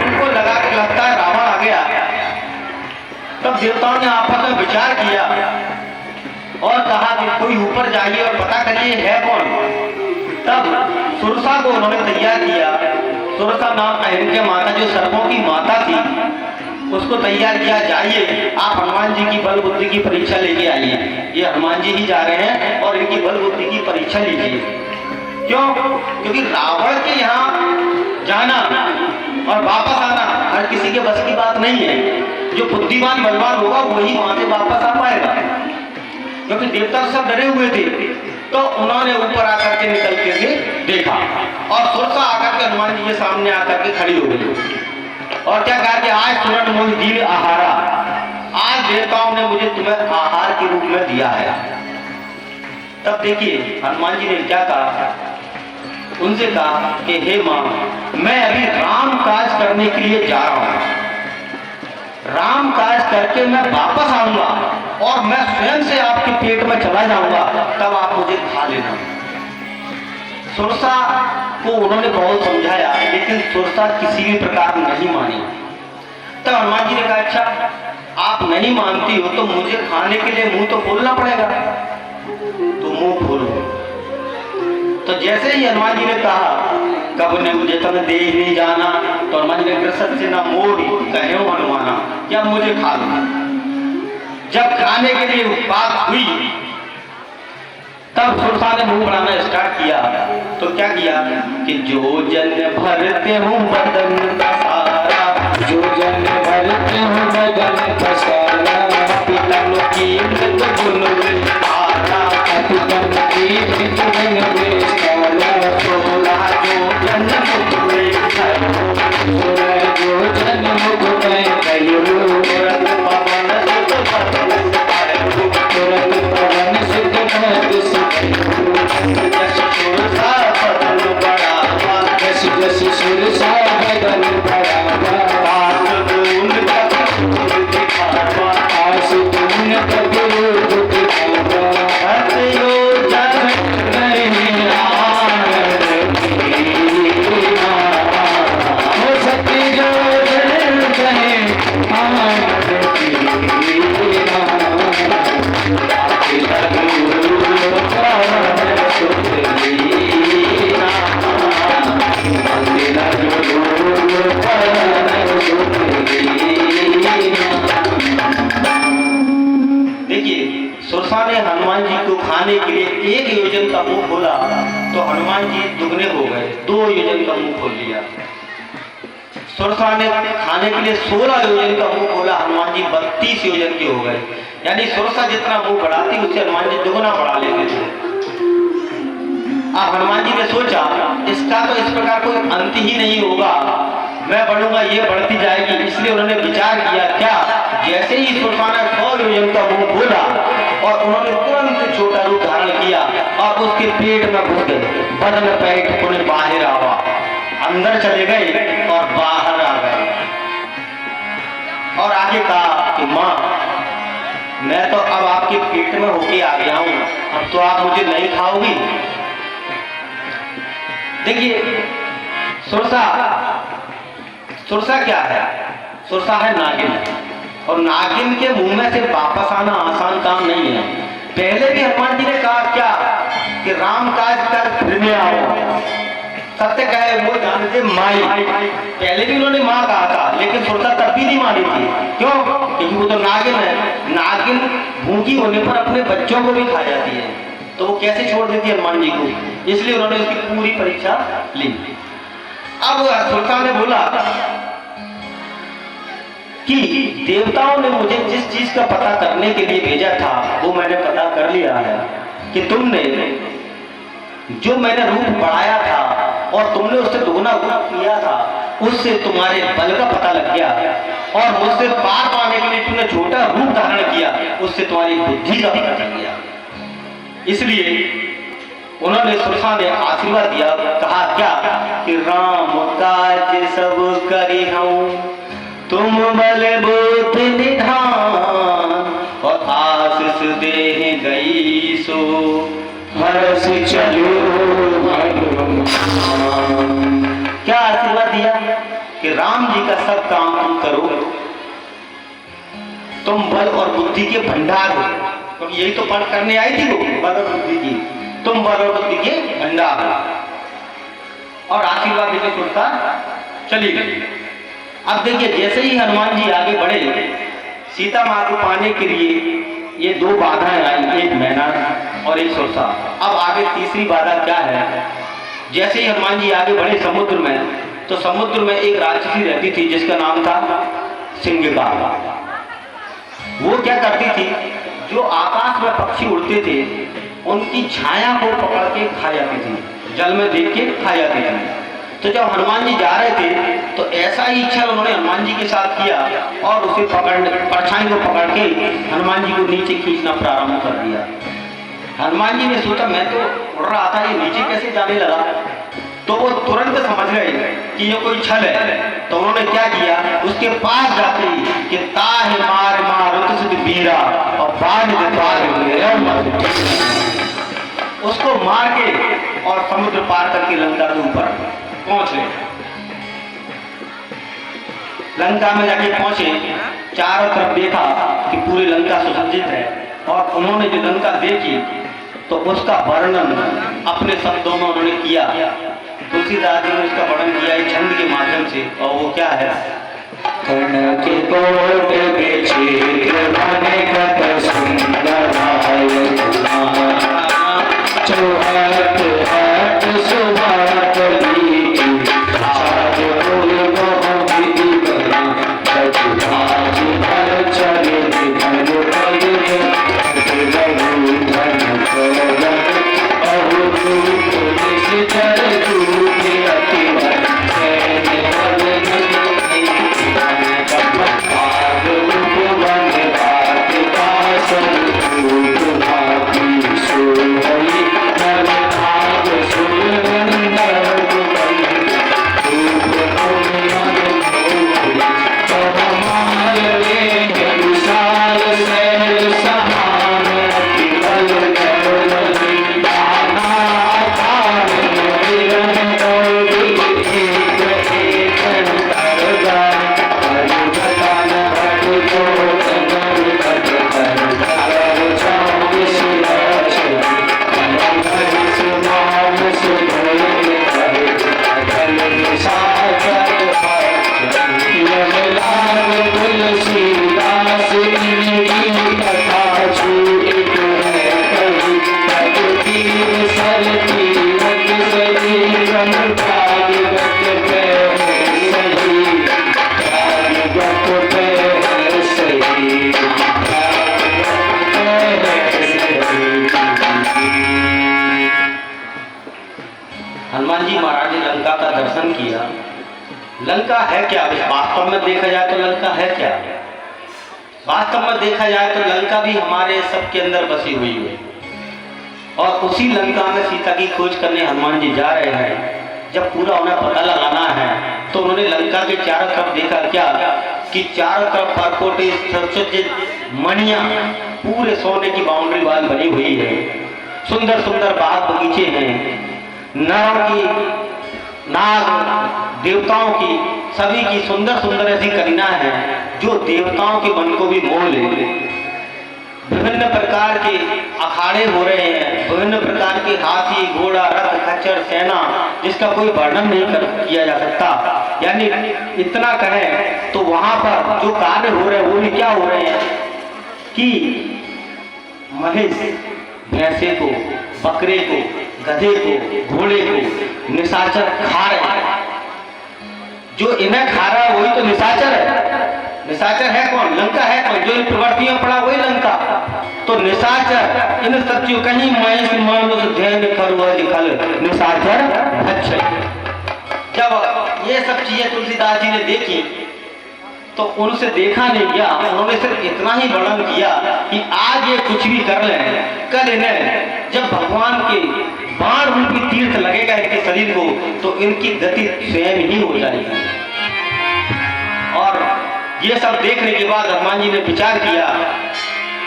उनको लगता है रावण आ गया। तब देवताओं ने आपस में विचार किया और कहा कि कोई ऊपर जाइए और पता करिए है कौन। तब सुरसा को उन्होंने तैयार किया। सुरसा नाम इनके माता, जो सर्पों की माता थी, उसको तैयार किया, जाइए आप हनुमान जी की बल बुद्धि की परीक्षा लेके आइए। ये हनुमान जी ही जा रहे हैं और इनकी बल बुद्धि की परीक्षा लीजिए। क्यों? क्योंकि रावण के यहाँ जाना और वापस आना हर किसी के बस की बात नहीं है। जो बुद्धिमान बलवान होगा वही वहां से वापस आ पाएगा। क्योंकि देवता सब डरे हुए थे, तो उन्होंने ऊपर आकर के निकल के देखा और सुरसा आकर के हनुमान जी के सामने आकर के खड़ी हो गई और क्या कहा कि आज तुरंत मुझे दी आहारा, आज देवताओं ने मुझे तुम्हें आहार के रूप में दिया है। तब देखिए हनुमान जी ने क्या कहा, उनसे कहा कि हे मां, मैं अभी राम काज करने के लिए जा रहा हूं, राम काज करके मैं वापस आऊंगा और मैं स्वयं से आपके पेट में चला जाऊंगा, तब आप मुझे खा लेना। सुरसा को उन्होंने बहुत समझाया, लेकिन सुरसा किसी भी प्रकार नहीं मानी। तब हनुमान जी ने कहा, अच्छा आप नहीं मानती हो तो मुझे खाने के लिए मुंह तो खोलना पड़ेगा, तो मुंह खोलो। तो जैसे ही हनुमान जी ने कहा, कब ने मुझे तब देख नहीं जाना, तो हनुमान जी ने कृष्ण से ना मोड़ी कहे हनुमाना, क्या मुझे खा लो। जब खाने के लिए बात हुई तब सुरसा ने मुंह बनाना स्टार्ट किया। तो क्या किया कि जो जन भरते हूँ बदन पसारा, जो जन भरते हूँ बदन पसारा, पितन की गुण विस्तारा, पितन की गुण विस्तारा, सोला जो जन मुख में कहो, जो जन मुख में कहो, तुरंत पवन सुख पद, तुरंत पवन सुख पद सुरसा बदन बढ़ावा, जस जस सुरसा बदन बढ़ावा, आस दून तक दिखावा, आस दून तक दिखावा, हथियो जन नहीं आनंद कीना, हो सती जो जन नहीं आनंद कीना, देखिए सुरसा ने हनुमान जी को खाने के लिए एक योजन का मुंह खोला तो हनुमान जी दुगने हो गए, 2 योजन का मुंह खोल लिया। सुरसा ने खाने के लिए 16 योजन का मुंह खोला, हनुमान जी 32 योजन के हो गए। यानी सुरसा जितना मुंह बढ़ाती उससे हनुमान जी दुगना बढ़ा लेते थे। अब हनुमान जी ने सोचा इसका तो इस प्रकार कोई अंत ही नहीं होगा, मैं बढ़ूंगा ये बढ़ती जाएगी। इसलिए उन्होंने विचार किया, क्या जैसे ही सुरसा ने 100 योजन का मुंह खोला और उन्होंने तुरंत छोटा रूप धारण किया और उसके पेट में घुस गए, बदन पेट पूरे बाहर आवा, अंदर चले गए और बाहर आ गए और आगे कहा कि माँ मैं तो अब आपके पेट में होके आ गया हूं, अब तो आप मुझे नहीं खाओगी। देखिए सुरसा क्या है? सुरसा है नागिन, और नागिन के मुंह में से वापस आना आसान काम नहीं है। पहले भी हनुमान जी ने कहा क्या कि राम काज कर फिर में आओ, सत्य कहे वो जानते माई, पहले भी उन्होंने माँ कहा था, लेकिन सुरसा तब भी नहीं मानी थी। क्यों? क्योंकि वो तो नागिन है, नागिन भूखी होने पर अपने बच्चों को भी खा जाती है, तो वो कैसे छोड़ देती है हनुमान जी को, इसलिए उन्होंने उसकी पूरी परीक्षा ली। अब सुरसा ने बोला कि देवताओं ने मुझे जिस चीज का पता करने के लिए भेजा था वो मैंने पता कर लिया है कि तुमने जो मैंने रूप बढ़ाया था और तुमने उससे दुगना रूप किया था, उससे तुम्हारे बल का पता लग गया, और मुझसे पार पाने के लिए तुमने छोटा रूप धारण किया, उससे तुम्हारी बुद्धि का पता चल गया। इसलिए उन्होंने सुरसा ने आशीर्वाद दिया, कहा क्या कि राम काज सब करी हूं, तुम बल बुद्ध निधान, और आशीष दे गई सो हर्ष चलो। क्या आशीर्वाद दिया कि राम जी का सब काम तुम करो, तुम बल और बुद्धि के भंडार हो, क्योंकि यही तो पाठ करने आई थी वो, बल और बुद्धि की, तुम बल और बुद्धि के भंडार हो। और आशीर्वाद देकर सुरसा चली गई। अब देखिए, जैसे ही हनुमान जी आगे बढ़े, सीता माँ को पाने के लिए ये दो बाधाएं आई, एक मैना और एक सुरसा। अब आगे तीसरी बाधा क्या है? जैसे ही हनुमान जी आगे बढ़े समुद्र में, तो समुद्र में एक राक्षसी रहती थी जिसका नाम था सिंगिका। वो क्या करती थी, जो आकाश में पक्षी उड़ते थे उनकी छाया को पकड़ के खा जाती थी, जल में देख के खा जाती थी। तो जब हनुमान जी जा रहे थे तो ऐसा ही इच्छा उन्होंने हनुमान जी के साथ किया, और उसे पकड़ने, परछाई को पकड़ के हनुमान जी को नीचे खींचना प्रारंभ कर दिया। हनुमान जी ने सोचा मैं तो उड़ रहा था, ये नीचे कैसे जाने लगा? तो वो तुरंत समझ गए कि ये कोई छल है। तो उन्होंने क्या किया, उसके पास जाते ही कि ताहे मार मार बीरा और बाढ़ उसको मार के और समुद्र पार करके लंका के ऊपर पहुंच गए। लंका में जाके पहुंचे, चारों तरफ देखा कि पूरी लंका सुसज्जित है, और उन्होंने जो लंका देखी तो उसका वर्णन अपने शब्दों में उन्होंने किया। तुलसीदास जी ने उसका वर्णन किया एक छंद के माध्यम से, और वो क्या है? हनुमान जी महाराज ने लंका का दर्शन किया। लंका है क्या? वास्तव में देखा जाए तो लंका है क्या? वास्तव में देखा जाए तो लंका भी हमारे सबके अंदर बसी हुई है, और उसी लंका में सीता की खोज करने हनुमान जी जा रहे हैं। जब पूरा उन्हें पता लगाना है तो उन्होंने लंका के चारों तरफ देखा क्या कि चारों तरफ परकोटे सुसज्जित मणियां, पूरे सोने की बाउंड्री वाल बनी हुई है, सुंदर सुंदर बाग बगीचे हैं, नरों की, नाग देवताओं की, सभी की सुंदर सुंदर ऐसी करीना है जो देवताओं के मन को भी मोह ले। विभिन्न प्रकार के अखाड़े हो रहे हैं, विभिन्न प्रकार के हाथी, घोड़ा, रथ, खच्चर, सेना, जिसका कोई वर्णन नहीं किया जा सकता। यानी इतना कहें तो वहां पर जो कार्य हो रहे हैं वो भी क्या हो रहे हैं कि महेश भैंसे को, बकरे को, गधे को, घोड़े को निशाचर खा रहे हैं। जो इन्हें खा रहा है वही तो निशाचर है। निशाचर है कौन? लंका है कौन? जो इन प्रवृत्तियों पड़ा वही लंका। तो निशाचर इन सत्यों कहीं महेश मानुष ध्यान खरुआ लिखल निशाचर अच्छे। जब ये सब चीजें तुलसीदास जी ने देखी तो उनसे देखा नहीं गया, उन्होंने सिर्फ इतना ही वर्णन किया कि आज ये कुछ भी कर लें, कल इन्हें जब भगवान के बाण रूपी तीर्थ लगेगा इनके शरीर को तो इनकी गति स्वयं ही हो जाएगी। और ये सब देखने के बाद हनुमान जी ने विचार किया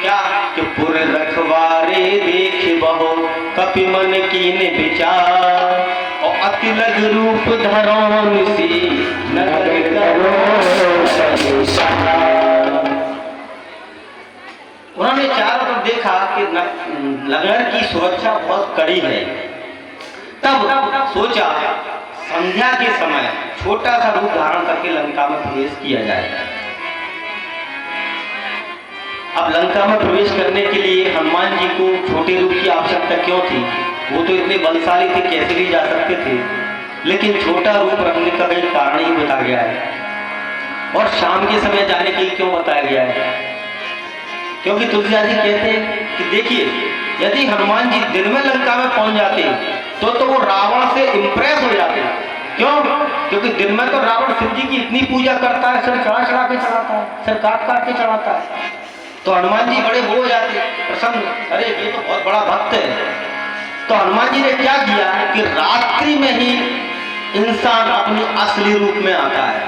क्या कि पुर रखवारे देख बहो कपि मन कीने विचार और अति लग रूप धरोन सी नगर करो। उन्होंने चारों तरफ देखा कि नगर की सुरक्षा बहुत कड़ी है। तब सोचा संध्या के समय छोटा सा रूप धारण करके लंका में प्रवेश किया जाए। अब लंका में प्रवेश करने के लिए हनुमान जी को छोटे रूप की आवश्यकता क्यों थी? वो तो इतने बलशाली थे, कैसे भी जा सकते थे, लेकिन छोटा रूप रखने का एक कारण ही बताया गया है। और शाम के समय जाने के लिए क्यों बताया गया है? क्योंकि तुलसीदास जी कहते हैं कि देखिए यदि हनुमान जी दिन में लंका में पहुंच जाते तो वो रावण से इंप्रेस हो जाते। क्यों? क्योंकि दिन में तो रावण शिव जी की इतनी पूजा करता है, सिर चढ़ा के चढ़ाता है, सिर काट के चढ़ाता है। तो हनुमान जी बड़े हो जाते प्रसन्न, अरे ये तो बहुत बड़ा भक्त है। तो हनुमान जी ने क्या किया कि रात्रि में ही इंसान अपनी असली रूप में आता है।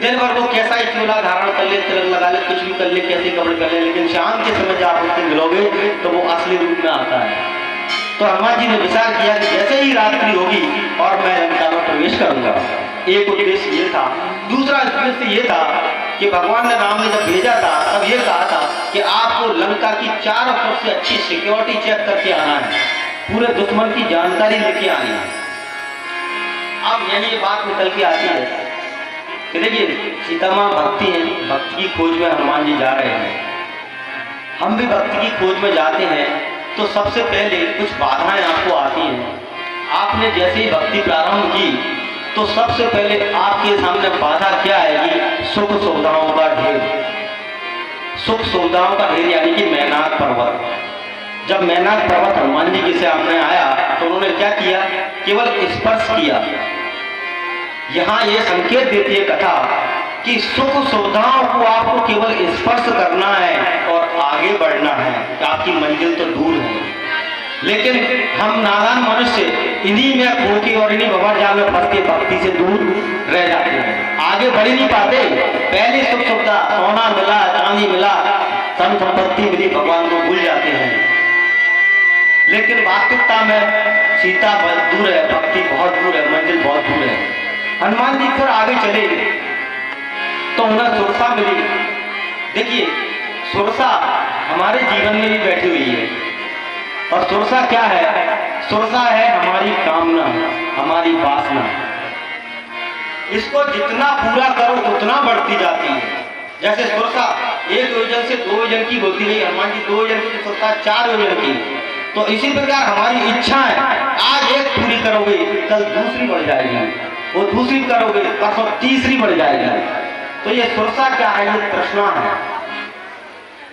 दिन भर वो कैसा ही क्यों ना धारण कर ले, तिलक लगा ले, कुछ भी कर ले, कैसे कपड़े कर ले, लेकिन शाम के समय जब आप उससे मिलोगे तो वो असली रूप में आता है। तो हनुमान जी ने विचार किया कि जैसे ही रात्रि होगी और मैं लंका में प्रवेश करूंगा। एक उद्देश्य ये था। दूसरा उद्देश्य ये था कि भगवान ने राम ने जब भेजा था तब ये कहा था कि आपको लंका की चारों तरफ से अच्छी सिक्योरिटी चेक करके आना है, पूरे दुश्मन की जानकारी लेके आनी है। अब यही ये बात निकल के आती है कि देखिए सीता माँ भक्ति है, भक्ति की खोज में हनुमान जी जा रहे हैं। हम भी भक्ति की खोज में जाते हैं तो सबसे पहले कुछ बाधाएं आपको आती हैं। आपने जैसे ही भक्ति प्रारंभ की तो सबसे पहले आपके सामने बाधा क्या आएगी? सुख सुविधाओं का ढेर। सुख सुविधाओं का ढेर यानी कि मैनाक पर्वत। जब मैनाक पर्वत हनुमान जी के सामने आया तो उन्होंने क्या किया? केवल स्पर्श किया। यहाँ ये संकेत देती है कथा कि सुख सुविधाओं को आपको केवल स्पर्श करना है और आगे बढ़ना है, आपकी मंजिल तो दूर है। लेकिन हम नादान मनुष्य इन्हीं में खो के और इन्हीं भंवर जाल में फंस के भक्ति से दूर रह जाते हैं, आगे बढ़ ही नहीं पाते। पहले सुख सुविधा, सोना मिला, चांदी मिला, धन संपत्ति मिली, भगवान को भूल जाते हैं। लेकिन वास्तविकता में सीता बहुत दूर है, भक्ति बहुत दूर है, मंजिल बहुत दूर है। हनुमान जी फिर आगे चले तो उन्हें सुरसा मिली। देखिए सुरसा हमारे जीवन में भी बैठी हुई है। और सुरसा क्या है? सुरसा है हमारी कामना, हमारी वासना। इसको जितना पूरा करो उतना बढ़ती जाती है। जैसे सुरसा 1 योजन से 2 योजन की होती रही, हनुमान जी 2 योजन की सुरसा 4 योजन की। तो इसी प्रकार हमारी इच्छाएं आज एक पूरी करोगे कल दूसरी बढ़ जाएगी, वो दूसरी करोगे परसों तीसरी बढ़ जाएगी। तो ये सुरसा क्या है? ये तृष्णा है।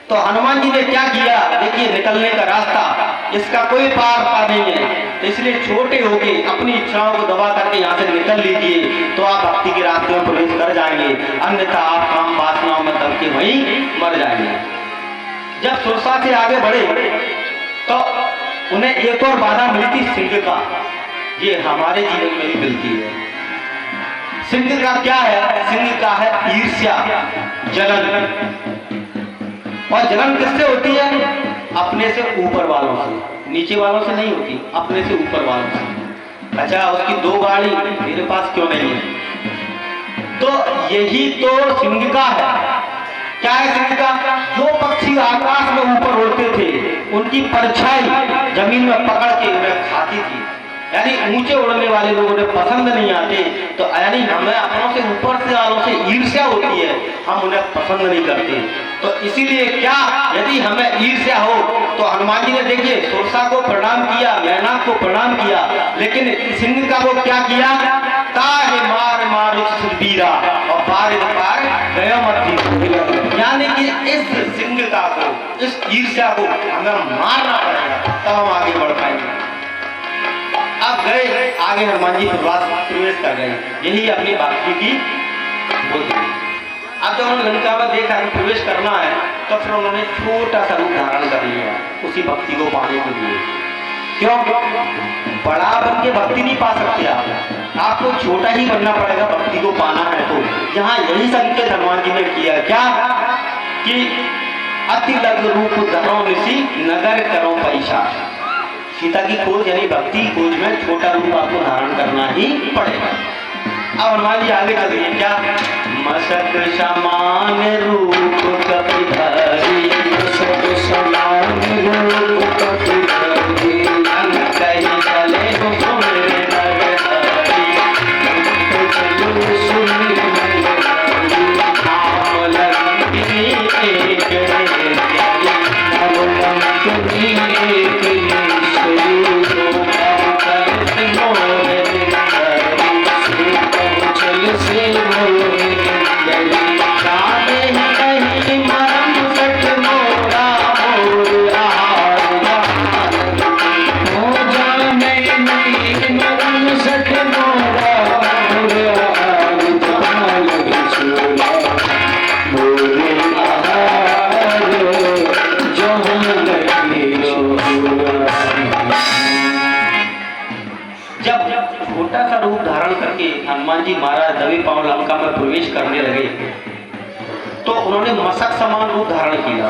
तो हनुमान जी ने क्या किया? देखिए निकलने का रास्ता इसका कोई पार नहीं है, तो इसलिए छोटे होके अपनी इच्छाओं को दबा करके यहाँ से निकल लीजिए तो आप भक्ति के रास्ते में प्रवेश कर जाएंगे, अन्यथा आप काम वासनाओं में दब के वहीं मर जाएंगे। जब सुरसा से आगे बढ़े तो उन्हें एक और बाधा मिली थी, सिंह का। ये हमारे जीवन में भी मिलती है। सिंह का क्या है? सिंह का है ईर्ष्या, जलन। और जलन किससे होती है? अपने से ऊपर वालों से, नीचे वालों से नहीं होती, अपने से ऊपर वालों से। अच्छा उसकी 2 गाड़ी मेरे पास क्यों नहीं है? तो यही तो सिंह का है। क्या है सिंह का? जो पक्षी आकाश में ऊपर उड़ते थे उनकी परछाई जमीन में पकड़ के उन्हें खाती थी। यानी ऊंचे उड़ने वाले लोगों ने पसंद नहीं आते। तो यानी हमें अपनों से ऊपर से वालों से ईर्ष्या होती है, हम उन्हें पसंद नहीं करते। तो इसीलिए क्या, यदि हमें ईर्ष्या हो तो हनुमान जी ने देखिए सुरसा को प्रणाम किया, मैनाक को प्रणाम किया, लेकिन सिंह का वो क्या किया? ताहे मार मार सुरबीरा और पार पार गया मत इस सिंहता को, इस ईर्ष्या को हमें मारना पड़ेगा, तब हम आगे बढ़ पाएंगे। अब गए आगे, हनुमान जी प्रवेश कर गए, यही अपनी भक्ति की बुद्धि। अब जब उन्होंने लंका में देखा कि प्रवेश करना है, तो फिर उन्होंने छोटा सा रूप धारण कर लिया उसी भक्ति को पाने के लिए। क्यों? बड़ा बन के भक्ति नहीं पा सकते आप, आपको छोटा ही बनना पड़ेगा भक्ति को पाना है। तो यहाँ यही संकेत हनुमान जी ने किया, क्या कि अति लग रूप धरो ऋषि नगर करो पैसा। सीता की खोज यानी भक्ति की खोज में छोटा रूप आपको धारण करना ही पड़ेगा। अब हनुमान जी आगे चल रही, क्या मशक समान रूप कपि धरि, मशक समान रूप कपि धरि, अंग कहि चले सुमिर नर हरि, चलो सुमिर नर हरि, नाम लंकिनी एक रे प्यारी, नाम लंकिनी एक रे स्वरूप करत मोर से हनुमान जी महाराज दबे पांव लंका में प्रवेश करने लगे, तो उन्होंने मशक समान रूप धारण किया।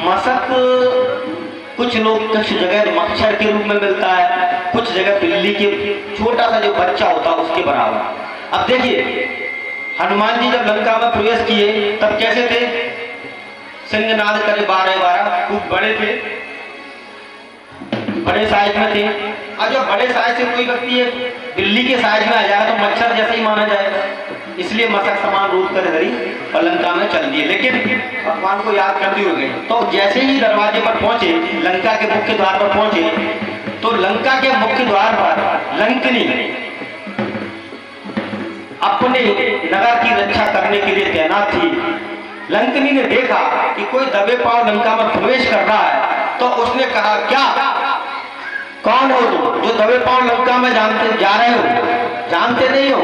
मशक कुछ लोग कुछ जगह मच्छर के रूप में मिलता है, कुछ जगह बिल्ली के छोटा सा जो बच्चा होता है उसके बराबर। अब देखिए हनुमान जी जब लंका में प्रवेश किए तब कैसे थे? सिंहनाद करे 12-12, खूब बड़े थे, बड़े साइज में थे। और जब बड़े साइज से कोई व्यक्ति बिल्ली के साइज में आ जाए तो मच्छर जैसा ही माना जाएगा, इसलिए मशक समान रूप कर धरी और लंका में चल दिए। लेकिन भगवान को याद करते हुए तो जैसे ही दरवाजे पर पहुंचे, लंका के मुख्य द्वार पर पहुंचे, तो लंका के मुख्य द्वार पर लंकिनी अपने नगर की रक्षा करने के लिए तैनात थी। लंकिनी ने देखा कि कोई दबे पांव लंका में प्रवेश कर रहा है, तो उसने कहा, क्या कौन हो तुम जो दबे पांव लंका में जानते जा रहे हो? जानते नहीं हो?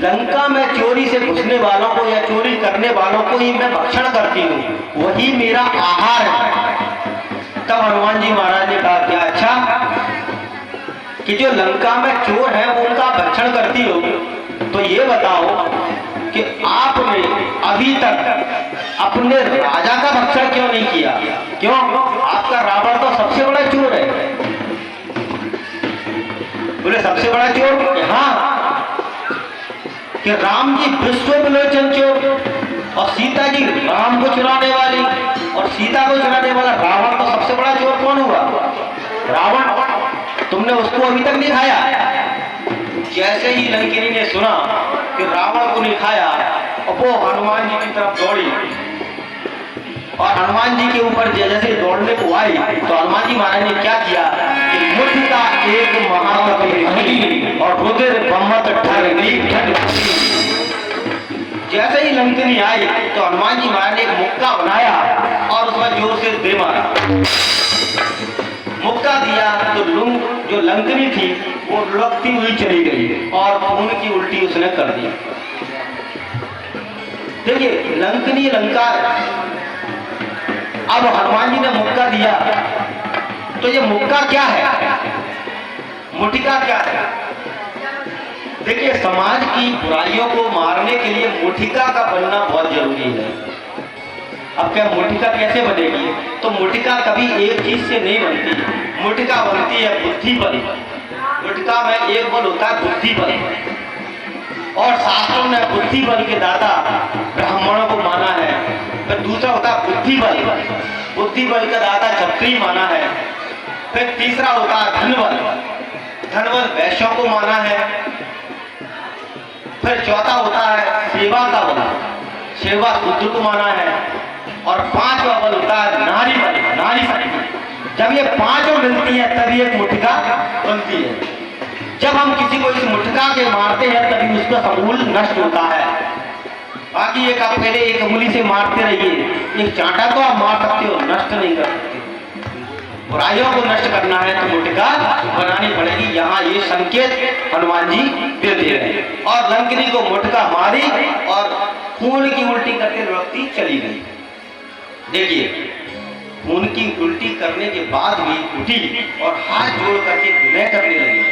लंका में चोरी से घुसने वालों को या चोरी करने वालों को ही मैं भक्षण करती हूँ, वही मेरा आहार है। तब हनुमान जी महाराज ने कहा, क्या अच्छा कि जो लंका में चोर है वो उनका भक्षण करती हो? तो ये बताओ कि आपने अभी तक अपने राजा का भक्षण क्यों नहीं किया? क्यों? आपका रावण तो सबसे बड़ा चोर है। बोले सबसे बड़ा चोर? हाँ, कि राम जी विश्व विलोचन चोर और सीता जी राम को चुराने वाली और सीता को चुराने वाला रावण, तो सबसे बड़ा चोर कौन हुआ? रावण। तुमने उसको अभी तक नहीं खाया। जैसे ही लंकिनी ने सुना कि रावण को नहीं खाया, और वो हनुमान जी की तरफ दौड़ी और हनुमान जी के ऊपर जैसे दौड़ने को आई, तो हनुमान जी महाराज ने क्या किया कि मुठ का एक महाकवि और रुद्र बम्मत ठग। जैसे ही लंकिनी आई तो हनुमान जी महाराज ने एक मुक्का बनाया और उसमें जोर से दे मारा। मुक्का दिया तो जो लंकिनी थी वो लुढ़कती हुई चली गई और खून की उल्टी उसने कर दी। देखिए लंकिनी लंका। अब हनुमान जी ने मुक्का दिया, तो ये मुक्का क्या है? मुठिका क्या है? देखिए समाज की बुराइयों को मारने के लिए मुठिका का बनना बहुत जरूरी है। अब क्या मुठिका कैसे बनेगी? तो मुठिका कभी एक चीज से नहीं बनती, मुठिका बनती है बुद्धि बल। मुठिका में एक बल होता है बुद्धि बल, और शास्त्रों ने बुद्धि बल के दाता ब्राह्मणों को माना है। फिर दूसरा होता है बुद्धि बल, बुद्धि बल का दाता क्षत्रिय माना है। फिर तीसरा होता है धन बल, धन बल वैश्यों को माना है। फिर चौथा होता है सेवा का बल, सेवा शूद्र को माना है। और पांचवा बल होता है नारी बल, नारी शक्ति। जब ये पांचों मिलती है तभी एक मुठिका बनती है। जब हम किसी को इस मुठिका के मारते हैं तभी उसका समूल नष्ट होता है। बाकी एक आप पहले एक उंगली से मारते रहिए, एक चांटा तो आप मार सकते हो, नष्ट नहीं कर सकते। बुराइयों को नष्ट करना है तो मुटका बनानी पड़ेगी। यहाँ ये संकेत हनुमान जी दे दे रहे हैं। और लंकिनी को मुटका मारी और खून की उल्टी करके द्रौपदी चली गई। देखिए, खून की उल्टी करने के बाद भी उठी और हाथ जोड़ करके विनय करने लगी।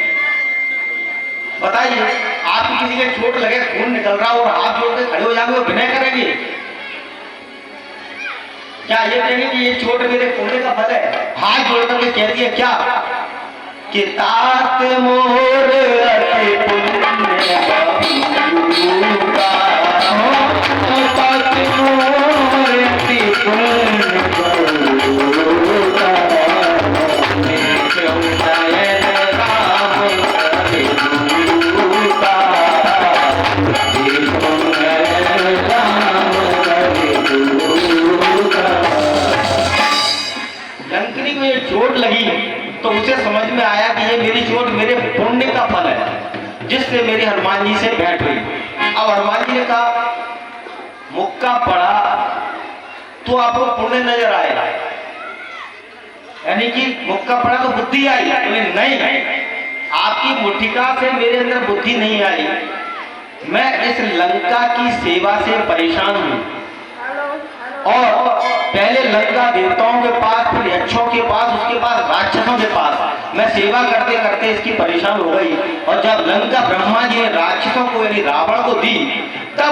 बताइए, आप किसी के चोट लगे, खून निकल रहा और हाथ जोड़ के खड़े हो जाएंगे और विनय करेंगे? क्या ये कहेंगे कि ये चोट मेरे पुण्य का फल है? हाथ जोड़ करके कहती है क्या कि तात मोर अति पुण्य चोट लगी तो उसे समझ में आया कि ये मेरी चोट मेरे पुण्य का फल है, जिससे मेरी हनुमान जी से भेंट हुई। अब हनुमान जी ने कहा, मुक्का पड़ा तो आपको पुण्य नजर आएगा, यानी कि मुक्का पड़ा तो बुद्धि आई। नहीं, आपकी मुठिका से मेरे अंदर बुद्धि नहीं आई, मैं इस लंका की सेवा से परेशान हूं। और पहले लंका देवताओं के पास, फिर यक्षों के पास, उसके बाद राक्षसों के पास मैं सेवा करते करते इसकी परेशान हो गई। और जब लंका ब्रह्मा जी ने राक्षसों को यानी रावण को दी, तब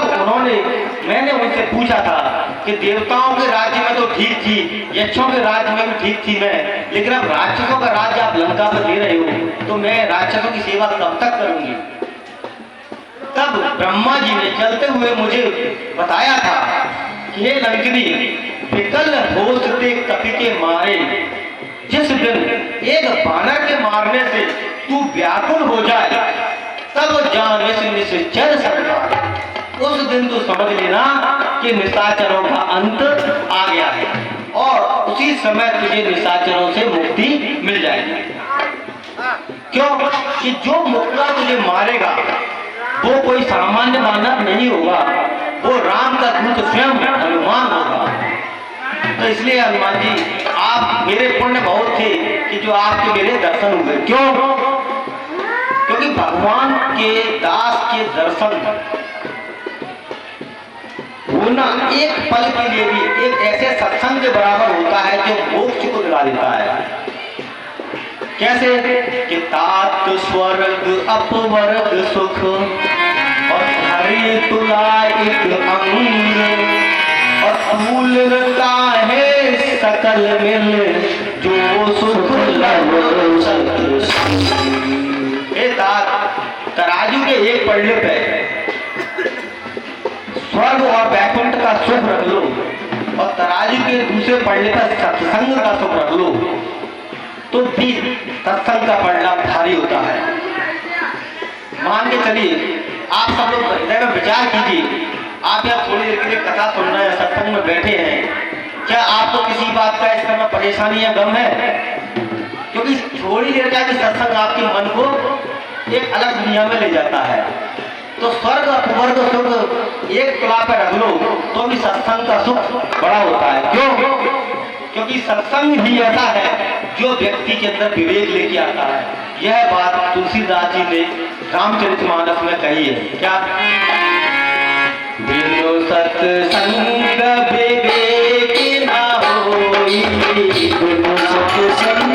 मैंने उनसे पूछा था कि देवताओं के राज्य में तो ठीक थी, यक्षों के राज्य में भी ठीक थी मैं, लेकिन अब राक्षसों का राज्य आप लंका पर दे रहे हो तो मैं राक्षसों की सेवा कब तक करूंगी? तब ब्रह्मा जी ने चलते हुए मुझे बताया था कि हे लंकिनी, विकल होते कपि के मारे, जिस दिन एक बानर के मारने से तू व्याकुल हो जाए तब जान निश्चर सकता, उस दिन तू समझ लेना कि निशाचरों का अंत आ गया है और उसी समय तुझे निशाचरों से मुक्ति मिल जाएगी। क्यों कि जो मुक्का तुझे मारेगा वो कोई सामान्य मानव नहीं होगा, वो राम का दूत स्वयं हनुमान होगा। तो इसलिए हनुमान जी, आप मेरे पुण्य बहुत थे कि जो आपके मेरे दर्शन हुए। क्यों? क्योंकि भगवान के दास के दर्शन होना एक पल के लिए भी एक ऐसे सत्संग के बराबर होता है जो मोक्ष को दिला देता है। कैसे कि तात स्वर्ग अपवर्ग सुख और हरि तुला एक अंग और फूल है सकल मिल जो सुख लव तराजू के एक पल्ले पे स्वर्ग और वैकुंठ का सुख रख लो और तराजू के दूसरे पल्ले पर सत्संग का सुख रख लो तो भी सत्संग का पलड़ा भारी होता है। मान के चलिए, आप सब लोग हृदय में विचार कीजिए, आप यहाँ थोड़ी देर के लिए कथा सुन रहे हैं, सत्संग में बैठे हैं, क्या आपको किसी बात का इस समय परेशानी या गम है? क्योंकि थोड़ी देर का सत्संग आपके मन को एक अलग दुनिया में ले जाता है। तो स्वर्ग अपवर्ग सुख एक तुला पर रख लो तो भी सत्संग का सुख बड़ा होता है। क्यों? क्योंकि सत्संग ही ऐसा है जो व्यक्ति के अंदर विवेक लेके आता है। यह बात तुलसीदास जी ने रामचरितमानस में कही है। क्या? बिनु सत्संग विवेक ना होई, बिनु सत्संग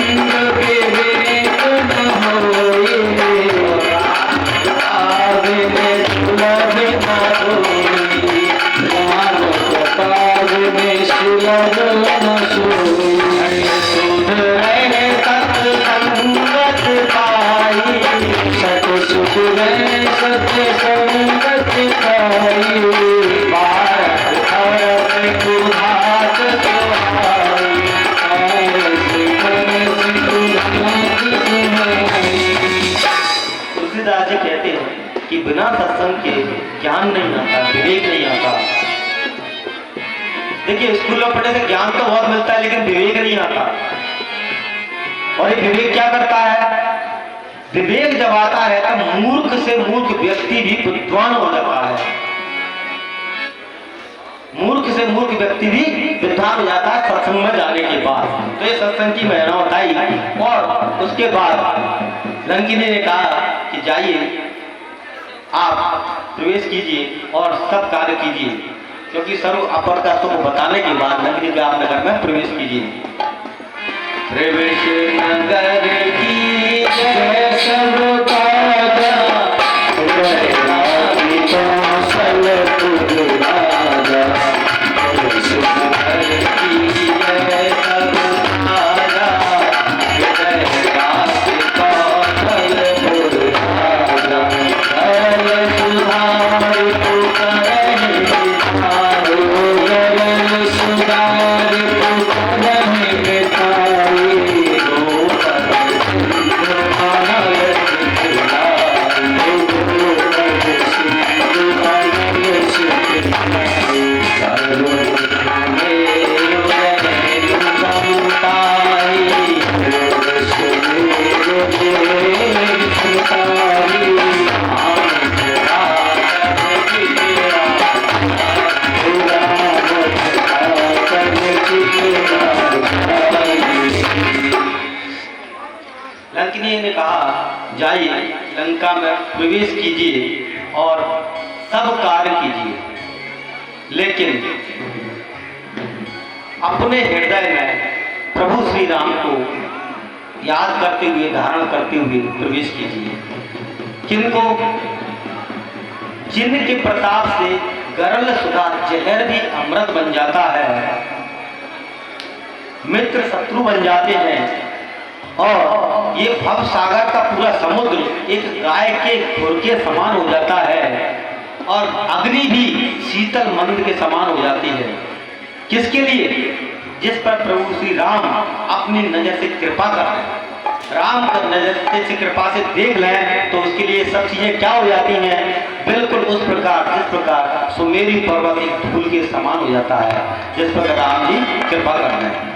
विवेक ना होई, आवे में सुलभ ना होई, मानव पाव में सुलभ ना सोई, सुध रहे सत्संगत पाई, सत सुख में सत्य संगत पाई, भारत भारत कुहात सुहाई, तुलसीदास जी कहते हैं कि बिना सत्संग के ज्ञान नहीं आता, विवेक नहीं आता। देखिए, स्कूल में पढ़ने से ज्ञान तो बहुत मिलता है लेकिन विवेक नहीं आता। और ये विवेक क्या करता है? विवेक जब आता है तब मूर्ख से मूर्ख व्यक्ति भी विद्वान हो जाता है। मूर्ख से मूर्ख व्यक्ति भी विद्वान हो जाता है सत्संग में जाने के बाद। तो ये सत्संग की महिमा बताई। और उसके बाद लंकिनी ने कहा कि जाइए आप प्रवेश कीजिए और सब कार्य कीजिए, क्योंकि सर्व अपर का सुख बताने के बाद लंकिनी के आप नगर में प्रवेश कीजिए। प्रवेश नगर की जय सब काजा, लंकिनी ने कहा जाइए लंका में प्रवेश कीजिए और सब कार्य कीजिए, लेकिन अपने हृदय में प्रभु श्री राम को याद करते हुए धारण करते हुए प्रवेश कीजिए। किनको? जिनके प्रताप से गरल सुधा जहर भी अमृत बन जाता है, मित्र शत्रु बन जाते हैं और ये भव सागर का पूरा समुद्र एक गाय के खुर के समान हो जाता है और अग्नि भी शीतल मंद के समान हो जाती है। किसके लिए? जिस पर प्रभु श्री राम अपनी नजर से कृपा कर रहे हैं। राम का नजर से कृपा से देख लें तो उसके लिए सब चीजें क्या हो जाती हैं? बिल्कुल उस प्रकार जिस प्रकार सुमेरी पर्वत एक धूल के समान हो जाता है, जिस पर राम जी कृपा कर रहे हैं।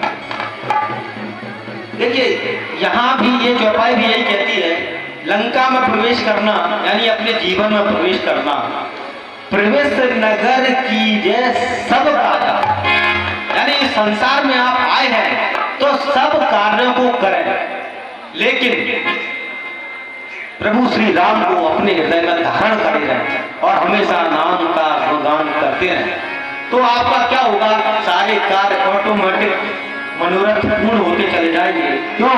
देखिए यहाँ भी ये चौपाई भी यही कहती है, लंका में प्रवेश करना यानी अपने जीवन में प्रवेश करना। प्रवेश नगर की जय सब काजा, यानी संसार में आप आए हैं तो सब कार्यों को करें, लेकिन प्रभु श्री राम को अपने हृदय में धारण करे रहें और हमेशा नाम का गुणगान करते रहें। तो आपका क्या होगा? सारे कार्य ऑटोमेटिक मनोरथ पूर्ण होते चले जाएंगे। क्यों?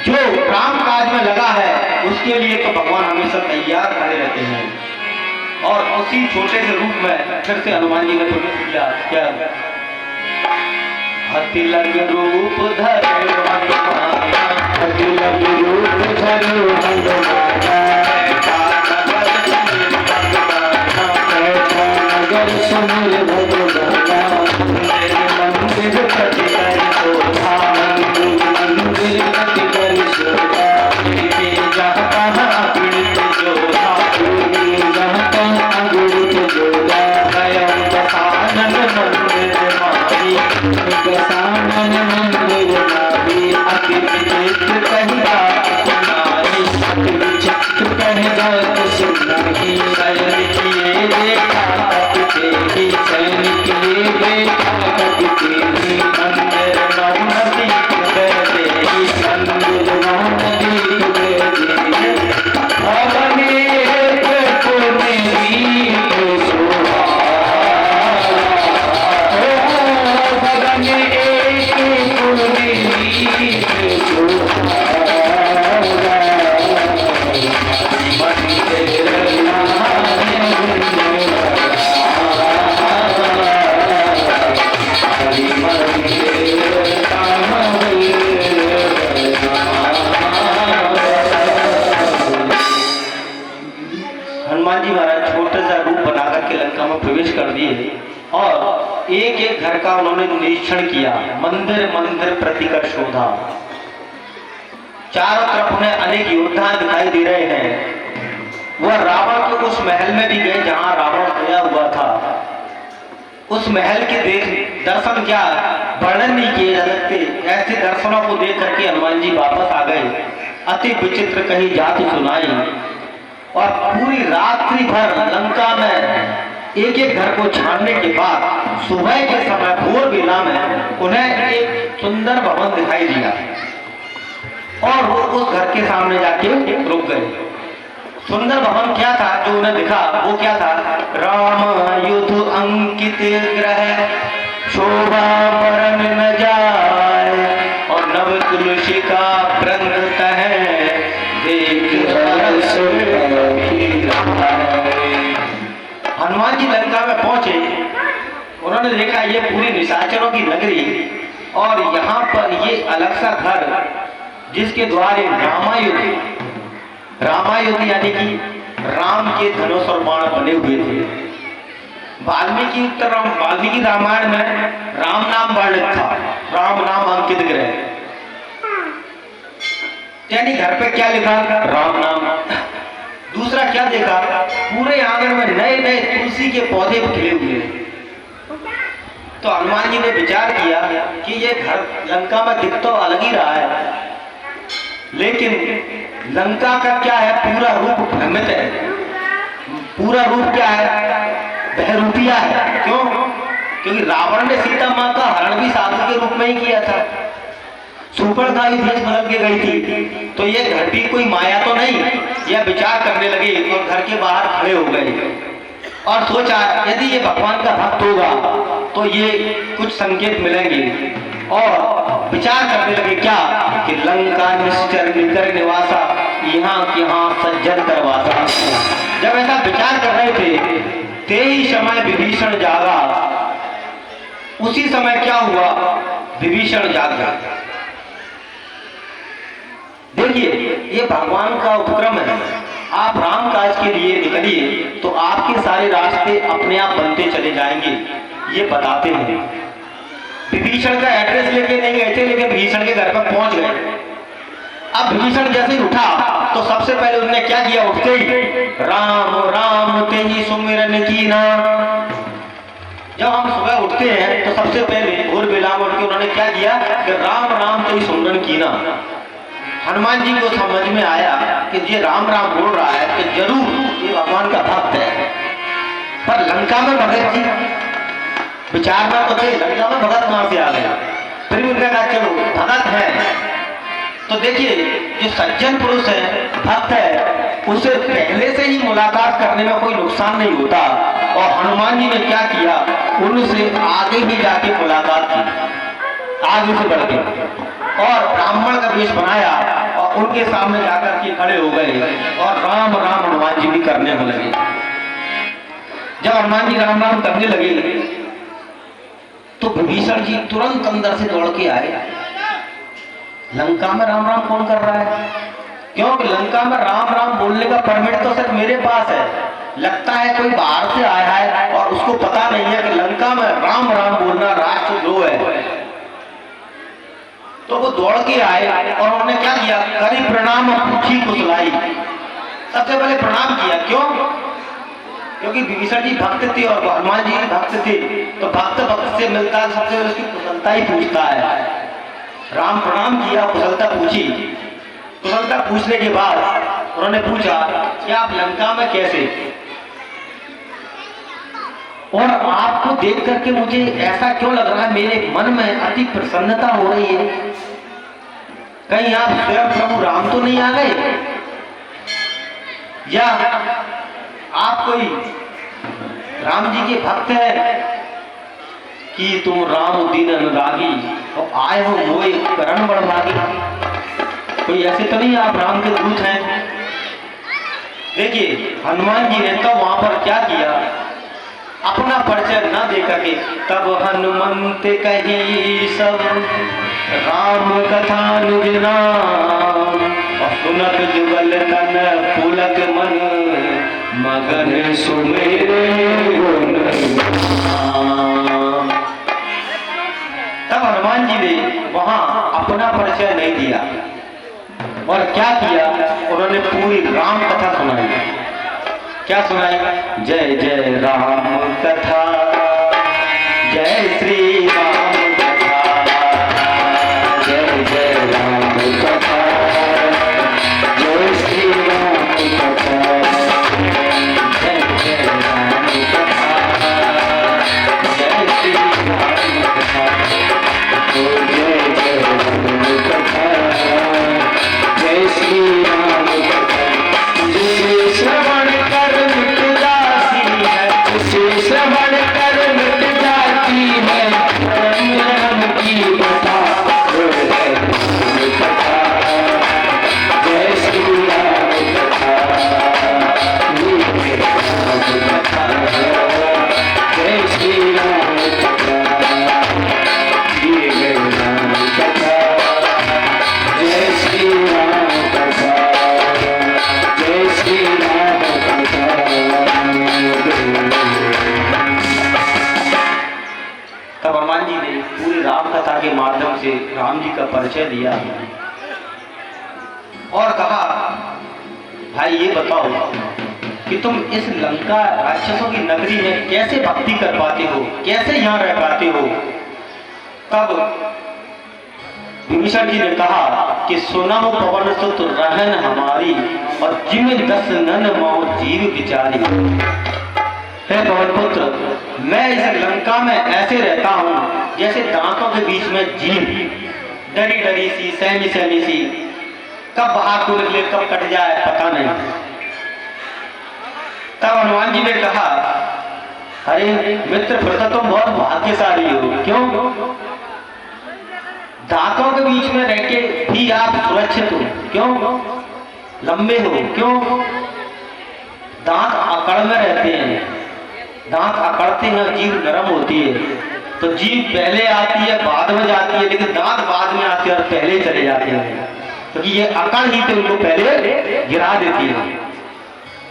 जो राम काज में लगा है उसके लिए तो भगवान हमेशा तैयार खड़े रहते हैं। और उसी छोटे से रूप में फिर से हनुमान जी ने प्रवेश किया। क्या? हति लग रूप धरे हनुमान, हति लग रूप धरे हनुमान, नगर सुमिर भगवान, मंदिर प्रति कर शोभा, मंदिर प्रति कर शोभा, जहाँ तहाँ अगणित जोधा, जहाँ तहाँ अगणित जोधा, गयं दशानन मंदिर माही, दशानन मंदिर माही, अति विचित्र कही बात सुनाई, अति विचित्र कही बात सुनाई, शयन किए देखा कपि तेहि, शयन किए देखा कपि तेहि, मंदिर नवनदी कुबेर देहि, मंदिर नवनदी कुबेर देहि, भवन एक पुरनी शोभा, भवन एक पुरनी शोभा, हनुमान जी महाराज छोटा सा रूप बनाकर के लंका में प्रवेश कर दिए और एक एक घर का उन्होंने निरीक्षण किया। मंदिर मंदिर प्रतिकर शोधा, चारों तरफ उन्हें अनेक योद्धा दिखाई दे रहे हैं। वह रावण के उस महल में भी गए जहां रावण सोया हुआ था। उस महल के देख दर्शन क्या वर्णन नहीं किए जा सकते। ऐसे दर्शनों को देख करके हनुमान जी वापस आ गए। अति विचित्र कही जाति सुनाई और पूरी रात्रि भर लंका में एक एक घर को छानने के बाद सुबह के समय भोर बेला में उन्हें एक सुंदर भवन दिखाई दिया और वो उस घर के सामने जाके रुक गए। सुंदर भवन क्या था जो उन्हें दिखा, वो क्या था? राम युद्ध अंकित ग्रह शोभा बरन न जाए और नव तुलसी का वृंद है देख। हनुमान जी लंका में पहुंचे, उन्होंने देखा ये पूरी निशाचरों की नगरी और यहाँ पर ये अलग सा घर जिसके द्वारे रामायुध यानी कि राम के धनुष और बाण बने हुए थे। वाल्मीकि रामायण में राम नाम वर्णित था, राम नाम अंकित ग्रह, यानी घर पे क्या लिखा? राम नाम। दूसरा क्या देखा? पूरे आंगन में नए नए तुलसी के पौधे खिले हुए। तो हनुमान जी ने विचार किया कि ये घर लंका में दिख तो अलग ही रहा है, लेकिन लंका का क्या है? पूरा रूप भ्रमित है। पूरा रूप क्या है? बहरूपिया है। क्यों? क्योंकि रावण ने सीता माँ का हरण भी साधु के रूप में ही किया था। शूर्पणखा भी भेष बदल के गई थी, तो ये घर भी कोई माया तो नहीं। यह विचार करने लगे और घर के बाहर खड़े हो गए और सोचा यदि ये भगवान का भक्त होगा तो ये कुछ संकेत मिलेंगे और विचार करने लगे क्या कि लंका निश्चर निकर निवासा यहाँ के यहाँ सज्जन करवासा। जब ऐसा विचार कर रहे थे ते ही समय विभीषण जागा। उसी समय क्या हुआ? विभीषण जाग गया। देखिए ये भगवान का उपक्रम है। आप राम काज के लिए निकलिए तो आपके सारे रास्ते अपने आप बनते चले जाएंगे, ये बताते हैं। विभीषण का एड्रेस लेके नहीं गए थे, लेकिन विभीषण के घर पर पहुंच गए। अब विभीषण जैसे ही उठा तो सबसे पहले उन्होंने क्या किया? उठते ही राम राम ते ही सुमिरन कीना। जब हम सुबह उठते हैं तो सबसे पहले भोर बेला में उठ के उन्होंने क्या किया कि राम राम ते ही सुमिरन कीना। हनुमान जी को समझ में आया कि ये राम राम बोल रहा है कि जरूर ये भगवान का भक्त है। पर लंका में भगत जी विचार में तो थे, लंका में भगत कहां से आ गया? फिर भी उन्होंने कहा चलो भगत है तो देखिए जो सज्जन पुरुष है, भक्त है, उसे पहले से ही मुलाकात करने में कोई नुकसान नहीं होता। और हनुमान जी ने क्या किया? उनसे आगे ही जाके मुलाकात की, आगे से बढ़ के, और ब्राह्मण का वेश बनाया और उनके सामने जाकर के खड़े हो गए और राम राम हनुमान जी भी करने लगे। जब हनुमान जी राम राम करने लगे तो विभीषण जी तुरंत अंदर से दौड़ के आए। लंका में राम राम कौन कर रहा है? क्योंकि लंका में राम राम बोलने का परमिट तो सिर्फ मेरे पास है। लगता है कोई बाहर से आया है और उसको पता नहीं है कि लंका में राम राम बोलना राष्ट्रद्रोह है। तो वो दौड़ के आए और उन्होंने क्या किया? करी प्रणाम और पूछी कुशलाई। सबसे पहले प्रणाम किया। क्यों? क्योंकि विभीषण जी भक्त थे और हनुमान जी भक्त थे, तो भक्त भक्त से मिलता है, सबसे पहले उसकी कुशलता ही पूछता है। राम प्रणाम किया, कुशलता पूछी। कुशलता पूछने के बाद उन्होंने पूछा कि आप लंका में कैसे? और आपको देख करके मुझे ऐसा क्यों लग रहा है, मेरे मन में अति प्रसन्नता हो रही है, कहीं आप स्वयं प्रभु राम तो नहीं आ गए, या आप कोई राम जी के भक्त हैं कि तुम रामुद्दीन अनुरागी और आए हो मोए करण बड़भागी? कोई ऐसे तो नहीं आप राम के दूत हैं? देखिए हनुमान जी ने तो वहां पर क्या किया, अपना परिचय न दे करके तब हनुमंत कही सब राम कथा निज नाम और सुनत जुगल तन पुलक मन मगन सुमेरे गुण। तब हनुमान जी ने वहां अपना परिचय नहीं दिया और क्या किया? उन्होंने पूरी राम कथा सुनाई। क्या सुनाई? जय जय राम कथा, जय श्री राम कथा, जय जय राम कथा, जय श्री राम कथा, जय जय राम कथा, तब हनुमान जी ने पूरी राम कथा के माध्यम से राम जी का परिचय दिया और कहा, भाई ये बताओ कि तुम इस लंका राक्षसों की नगरी में कैसे भक्ति कर पाते हो, कैसे यहाँ रह पाते हो। तब विभीषण जी ने कहा कि सुना हो पवन सुत रहन हमारी और जिम दस नन मो जीव बिचारी। हे पवन पुत्र, मैं इस लंका में ऐसे रहता हूँ जैसे दांतों के बीच में जीव, डरी डरी सी, सहमी सहमी सी, कब बाहर को निकले कब कट जाए पता नहीं। तब हनुमान जी ने कहा, अरे मित्र, फिर तो तुम बहुत भाग्यशाली हो। क्यों? दांतों के बीच में रह के भी आप सुरक्षित हो। क्यों? लंबे हो। क्यों? दांत अकड़ में रहते हैं, दांत अकड़ते हैं, जीभ नरम होती है, तो जीभ पहले आती है बाद में जाती है, लेकिन दांत बाद में आते हैं और पहले चले जाते हैं, क्योंकि ये अकड़ ही तो उनको पहले गिरा देती है।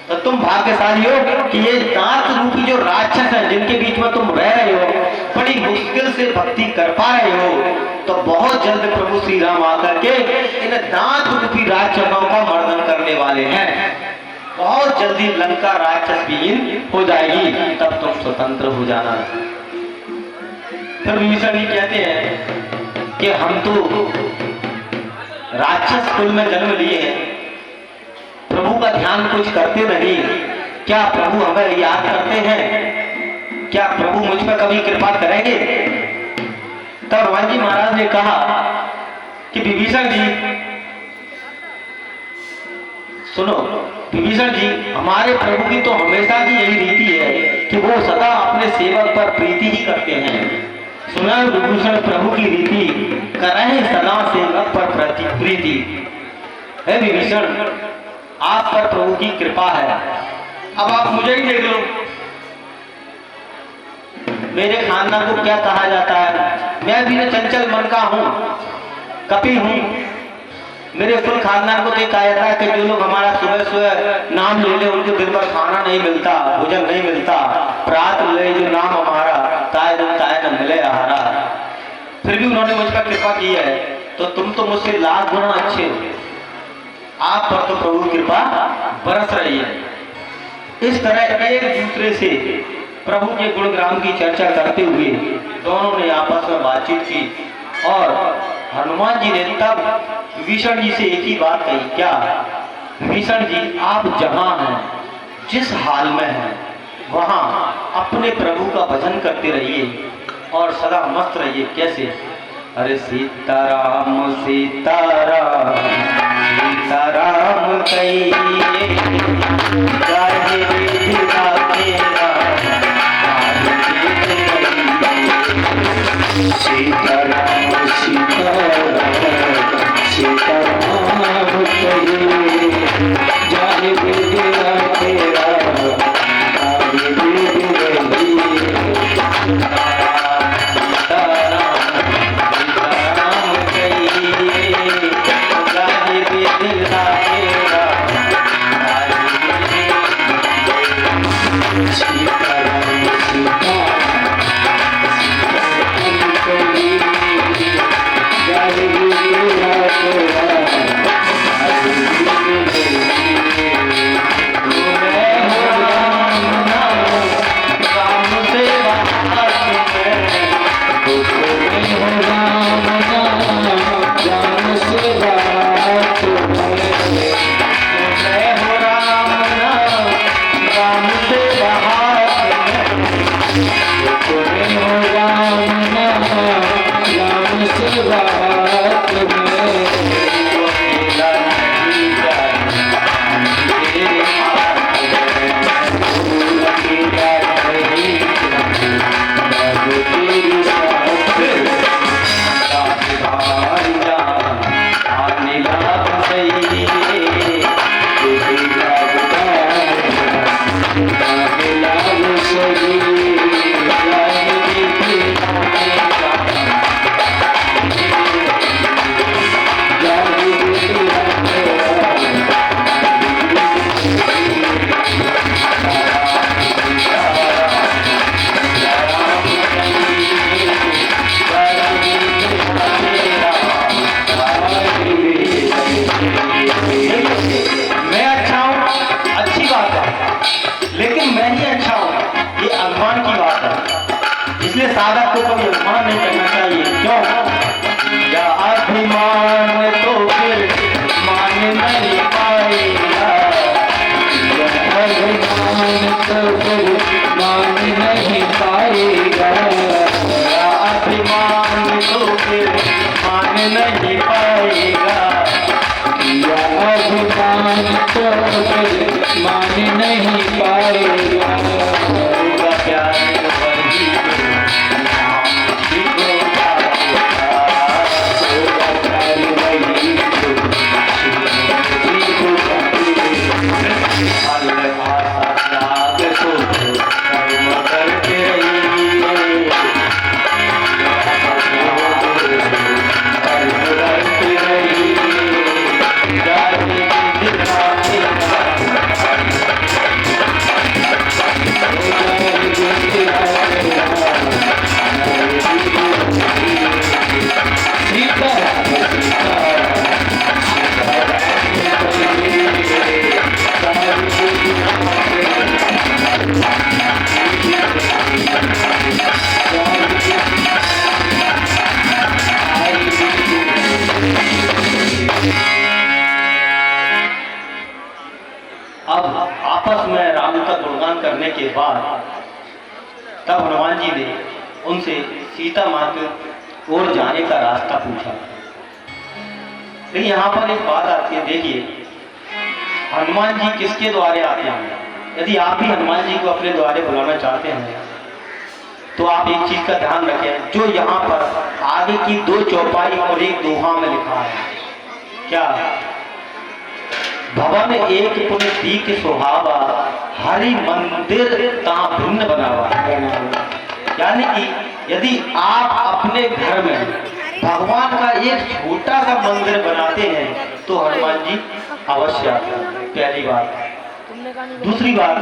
तो तुम भाग्यशाली हो कि ये दांत रूपी जो राक्षस है जिनके बीच में तुम रह रहे हो, बड़ी मुश्किल से भक्ति कर पा रहे हो, तो बहुत जल्द प्रभु श्री राम आकर के इन दांत रूपी राक्षसों का मर्दन करने वाले हैं। बहुत जल्दी लंका राक्षस विहीन हो जाएगी, तब तुम स्वतंत्र हो जाना। फिर विभीषण जी कहते हैं कि हम तो राक्षस कुल में जन्म लिए हैं, प्रभु का ध्यान कुछ करते नहीं, क्या प्रभु हमें याद करते हैं? क्या प्रभु मुझ पर कभी कृपा करेंगे? तब हनुमान जी महाराज ने कहा कि विभीषण जी सुनो, विभीषण जी, हमारे प्रभु की तो हमेशा की यही रीति है कि वो सदा अपने सेवक पर प्रीति ही करते हैं। सुना विभूषण प्रभु की रीति, करें सदा सेवक पर प्रीति। है विभीषण, आप पर प्रभु की कृपा है। अब आप मुझे ही देख लो, मेरे खानदान को क्या कहा जाता है? मैं भी चंचल मन का हूँ, कपि हूँ। मेरे कुल खानदान को कहा जाता है कि जो लोग हमारा सुबह सुबह नाम ले ले उनको दिन भर खाना नहीं मिलता, भोजन नहीं मिलता, प्रात ले जो नाम हमारा ताय न मिले आहारा। फिर भी उन्होंने मुझ पर कृपा की है, तो तुम तो मुझसे लाख गुना अच्छे हो, आप पर तो प्रभु कृपा बरस रही है। इस तरह एक दूसरे से प्रभु के गुणगान की चर्चा करते हुए दोनों ने आपस में बातचीत की और हनुमान जी ने तब विभीषण जी से एक ही बात कही, क्या विभीषण जी, आप जहां हैं, जिस हाल में हैं, वहां अपने प्रभु का भजन करते रहिए और सदा मस्त रहिए। कैसे? अरे सीताराम सीताराम सीताराम कहिए, गाहे विधिया तेरा, सीताराम सीताराम सीताराम कहिए, गाहे विधिया तेरा, गाहे विधिया इसलिए साधक को कभी अभिमान नहीं करना चाहिए। क्यों? या अभिमान तो फिर मान नहीं पाएगा, अभिमान तो फिर मान नहीं पाएगा, अभिमान तो फिर मान नहीं पाएगा, अभिमान तो फिर मान नहीं पाएगा। होगा प्यार वही आपस में राम का गुणगान करने के बाद तब हनुमान जी ने उनसे सीता माँ की ओर जाने का रास्ता पूछा। लेकिन यहाँ पर एक बात आती है, देखिए हनुमान जी किसके द्वारे आते हैं। यदि आप भी हनुमान जी को अपने द्वारे बुलाना चाहते हैं तो आप एक चीज का ध्यान रखें, जो यहाँ पर आगे की 2 चौपाई और 1 दोहा में लिखा है, क्या? भवन एक पुण्य दीक सुहावा, हरि मंदिर ता भिन्न बनावा। यानी कि यदि आप अपने घर में भगवान का एक छोटा सा मंदिर बनाते हैं तो हनुमान जी अवश्य आते हैं, पहली बात। दूसरी बात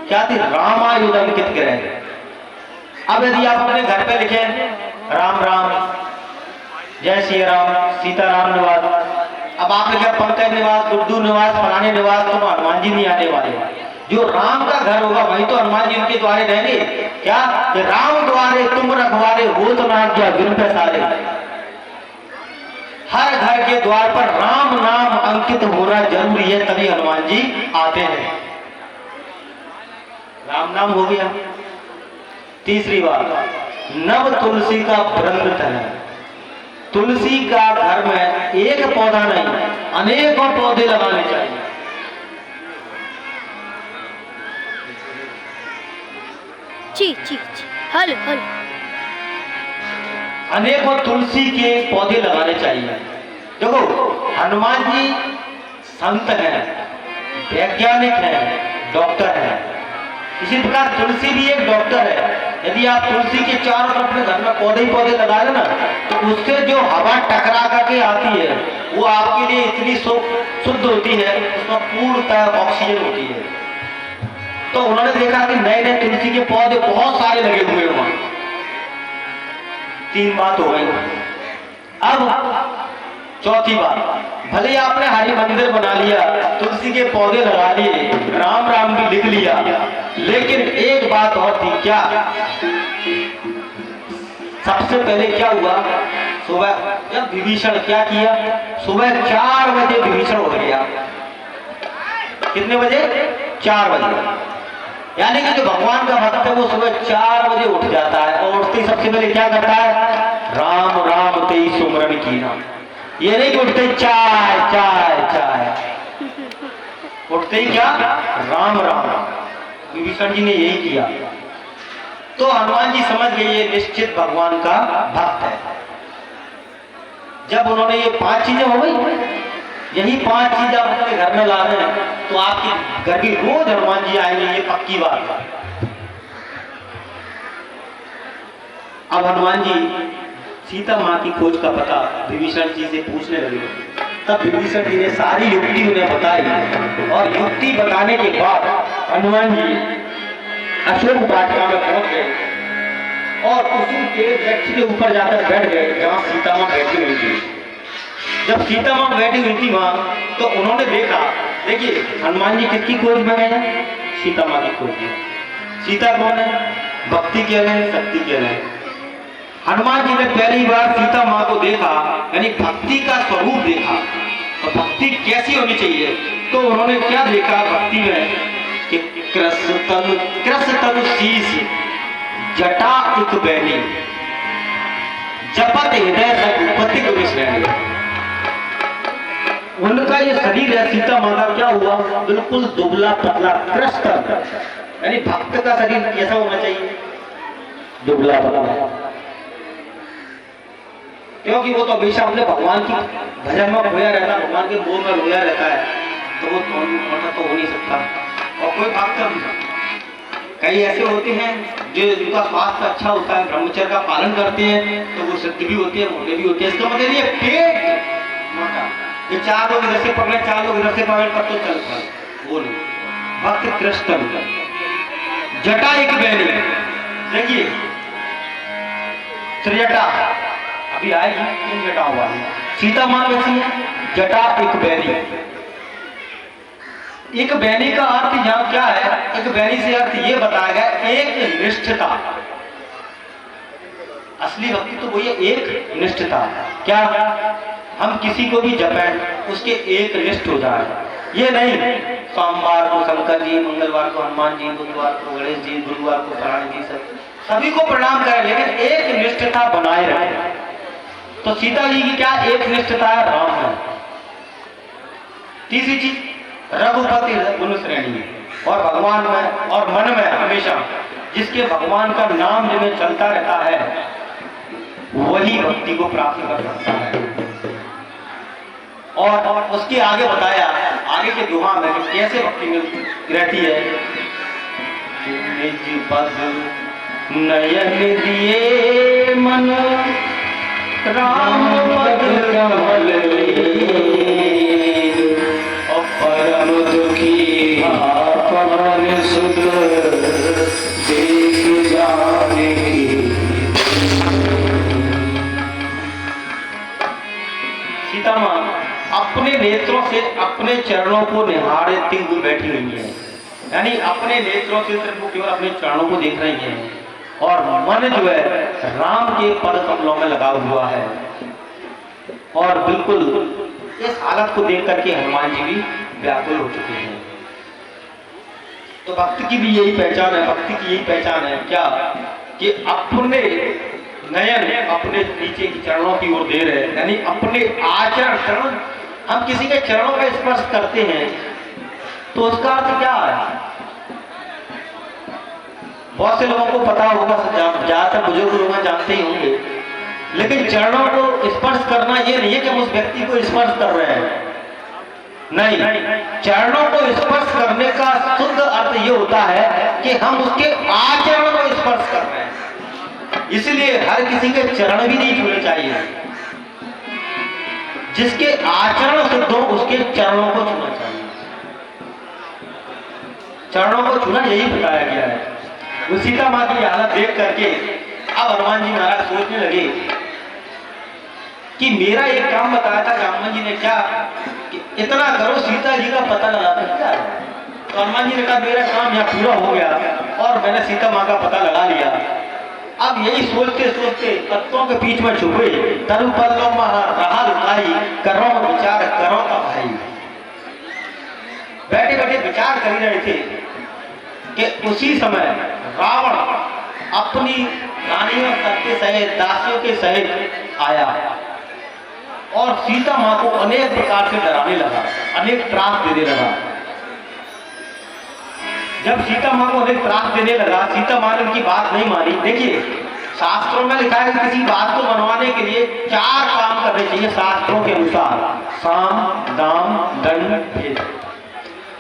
क्या थी? रामायुधंकित ग्रह। अब यदि आप अपने घर पे लिखें राम राम, जय श्री राम, सीताराम निवास, अब आप लिखे पंकज निवास, गुड्डू निवास, फलाने निवास, तो हनुमान जी नहीं आने वाले। जो राम का घर होगा वही तो हनुमान जी उनके द्वारे रहेंगे। क्या? कि राम द्वारे तुम रखवारे, हो तो ना क्या बिन पैसारे। हर घर के द्वार पर राम नाम अंकित होना जरूरी है, तभी हनुमान जी आते हैं। राम नाम हो गया। तीसरी बात, नव तुलसी का वृंद है। तुलसी का घर में एक पौधा नहीं, अनेकों पौधे लगाने चाहिए। हेलो अनेकों तुलसी के पौधे लगाने चाहिए। देखो हनुमान जी संत हैं, वैज्ञानिक हैं, डॉक्टर हैं। इसी प्रकार तुलसी भी एक डॉक्टर है। यदि आप तुलसी के चारों तरफ अपने घर में पौधे ही पौधे लगा देना तो उससे जो हवा टकरा करके आती है वो आपके लिए इतनी शुद्ध होती है, उसमें पूर्णतः ऑक्सीजन होती है। तो उन्होंने देखा कि नए नए तुलसी के पौधे बहुत सारे लगे हुए वहां। 3 बात हो गई। अब चौथी बात, भले ही आपने हरि मंदिर बना लिया, तुलसी के पौधे लगा लिए, राम राम भी लिख लिया, लेकिन एक बात और थी। क्या? सबसे पहले क्या हुआ? सुबह जब विभीषण क्या किया, सुबह 4 बजे विभीषण उठ गया। कितने बजे? 4 बजे। यानी कि जो भगवान का भक्त है वो सुबह 4 बजे उठ जाता है और उठते ही सबसे पहले क्या करता है? राम राम तेई सुमरन कीना। ये नहीं कि उठते चाय चाय चाय, उठते ही क्या? राम राम। विभीषण जी ने यही किया। तो हनुमान जी समझ गए ये निश्चित भगवान का भक्त है। जब उन्होंने ये 5 चीजें हो गई, यही 5 चीजें आप अपने घर में ला रहे हैं तो आपके घर की रोज हनुमान जी आएंगे, ये पक्की बात है। अब हनुमान जी सीता माँ की खोज का पता विभीषण जी से पूछने लगे। तब विभीषण जी ने सारी युक्ति उन्हें बताई और युक्ति बताने के बाद हनुमान जी अशोक वाटिका में पहुंच गए और कुसुम के वृक्ष के ऊपर जाकर बैठ गए जहां सीता माँ बैठी हुई थी। जब सीता माँ बैठी हुई थी वहां तो उन्होंने देखा, देखिए हनुमान जी किसकी खोज में गए हैं? सीता माँ की खोज में। सीता कौन है? भक्ति कह रहे हैं, शक्ति कह रहे हैं। हनुमान जी ने पहली बार सीता माँ को देखा, यानी भक्ति का स्वरूप देखा। तो भक्ति कैसी होनी चाहिए, तो उन्होंने क्या देखा भक्ति में कि कृष्ण शीश जटा एक बैनी जपत हृदय रघुपति गुरु श्रेणी। उनका ये शरीर है सीता माँ का क्या हुआ, बिल्कुल दुबला पतला कृष्ण, यानी भक्त का शरीर कैसा होना चाहिए, दुबला पतला। क्योंकि वो तो हमेशा अपने भगवान की भजन में खोया रहता है, भगवान के मोह में खोया रहता है, तो वो मोटा तो हो नहीं सकता। और कोई भक्त कई ऐसे होते हैं जो जिनका स्वास्थ्य अच्छा होता है, ब्रह्मचर्य का पालन करते हैं, तो वो सिद्ध भी होते हैं, मोटे भी होते हैं। इसका मतलब ये पेट मोटा, ये चार लोग इधर से पकड़े, चार लोग इधर से पकड़ कर तो चल पड़े, वो नहीं। भक्त कृष्ण जटा एक बैनी, देखिए त्रिजटा अभी आएगी, तीन जटा हुआ है। सीता मां कैसी है, जटा एक बैनी। एक बैनी का अर्थ यहाँ क्या है, एक बैनी से अर्थ ये बताया गया एक निष्ठता। असली भक्ति तो वही है, एक निष्ठता। क्या हम किसी को भी जपें उसके एक निष्ठ हो जाए, ये नहीं सोमवार को शंकर जी, मंगलवार को हनुमान जी, बुधवार को गणेश जी, गुरुवार को प्राण जी, सभी को प्रणाम करें, लेकिन एक निष्ठता बनाए रखें। तो सीता जी की क्या एक निष्ठता है, राम है। तीसरी चीज रघुपति गुरु श्रेणी, और भगवान में और मन में हमेशा जिसके भगवान का नाम जिन्हें चलता रहता है वही भक्ति को प्राप्त कर सकता है। और उसके आगे बताया, आगे के दुआ में कैसे भक्ति मिलती रहती है। निज पद नयन दिए मन राम पद कमल और परम दुखी पवन सुत देख जाने। सीता मां अपने नेत्रों से अपने चरणों को निहारती हुई बैठी हुई है, यानी अपने नेत्रों से सिर्फ वो केवल अपने चरणों को देख रही है, और मन जो है राम के पद कमलों में लगा हुआ है। और बिल्कुल इस हालत को देख करके हनुमान जी भी व्याकुल हो चुके हैं। तो भक्त की भी यही पहचान है, भक्ति की यही पहचान है क्या, कि अपने नयन अपने नीचे की चरणों की ओर दे रहे हैं, यानी अपने आचरण, चरण हम किसी के चरणों का स्पर्श करते हैं तो उसका अर्थ क्या है। बहुत से लोगों को पता होगा, ज्यादातर बुजुर्ग लोग जानते ही होंगे, लेकिन चरणों को स्पर्श करना ये नहीं है कि हम उस व्यक्ति को स्पर्श कर रहे हैं, नहीं, चरणों को स्पर्श करने का शुद्ध अर्थ ये होता है कि हम उसके आचरण को स्पर्श कर रहे हैं। इसलिए हर किसी के चरण भी नहीं छूने चाहिए, जिसके आचरण शुद्ध हो उसके चरणों को छूना चाहिए। चरणों को छूना यही बताया गया है। वो सीता माँ की हालत देख करके अब हनुमान जी महाराज सोचने लगे कि मेरा एक काम बताया था राम जी ने, क्या कि इतना करो सीता जी का पता लगा सकता है। तो हनुमान जी ने कहा मेरा काम यहाँ पूरा हो गया और मैंने सीता माँ का पता लगा लिया। अब यही सोचते सोचते पत्तों के बीच में छुपे तरु पल्लों में रहा लुकाई, करो विचार करो का भाई। बैठे बैठे विचार कर रहे थे कि उसी समय रावण अपनी रानियों सबके सहित, दासियों के सहित आया और सीता माँ को अनेक प्रकार से डराने लगा, अनेक त्रास देने लगा। जब सीता माँ को अनेक त्रास देने लगा, सीता माँ ने उनकी बात नहीं मानी। देखिए शास्त्रों में लिखा है कि किसी बात को मनवाने के लिए 4 काम करने चाहिए शास्त्रों के अनुसार, साम दाम दंड भेद।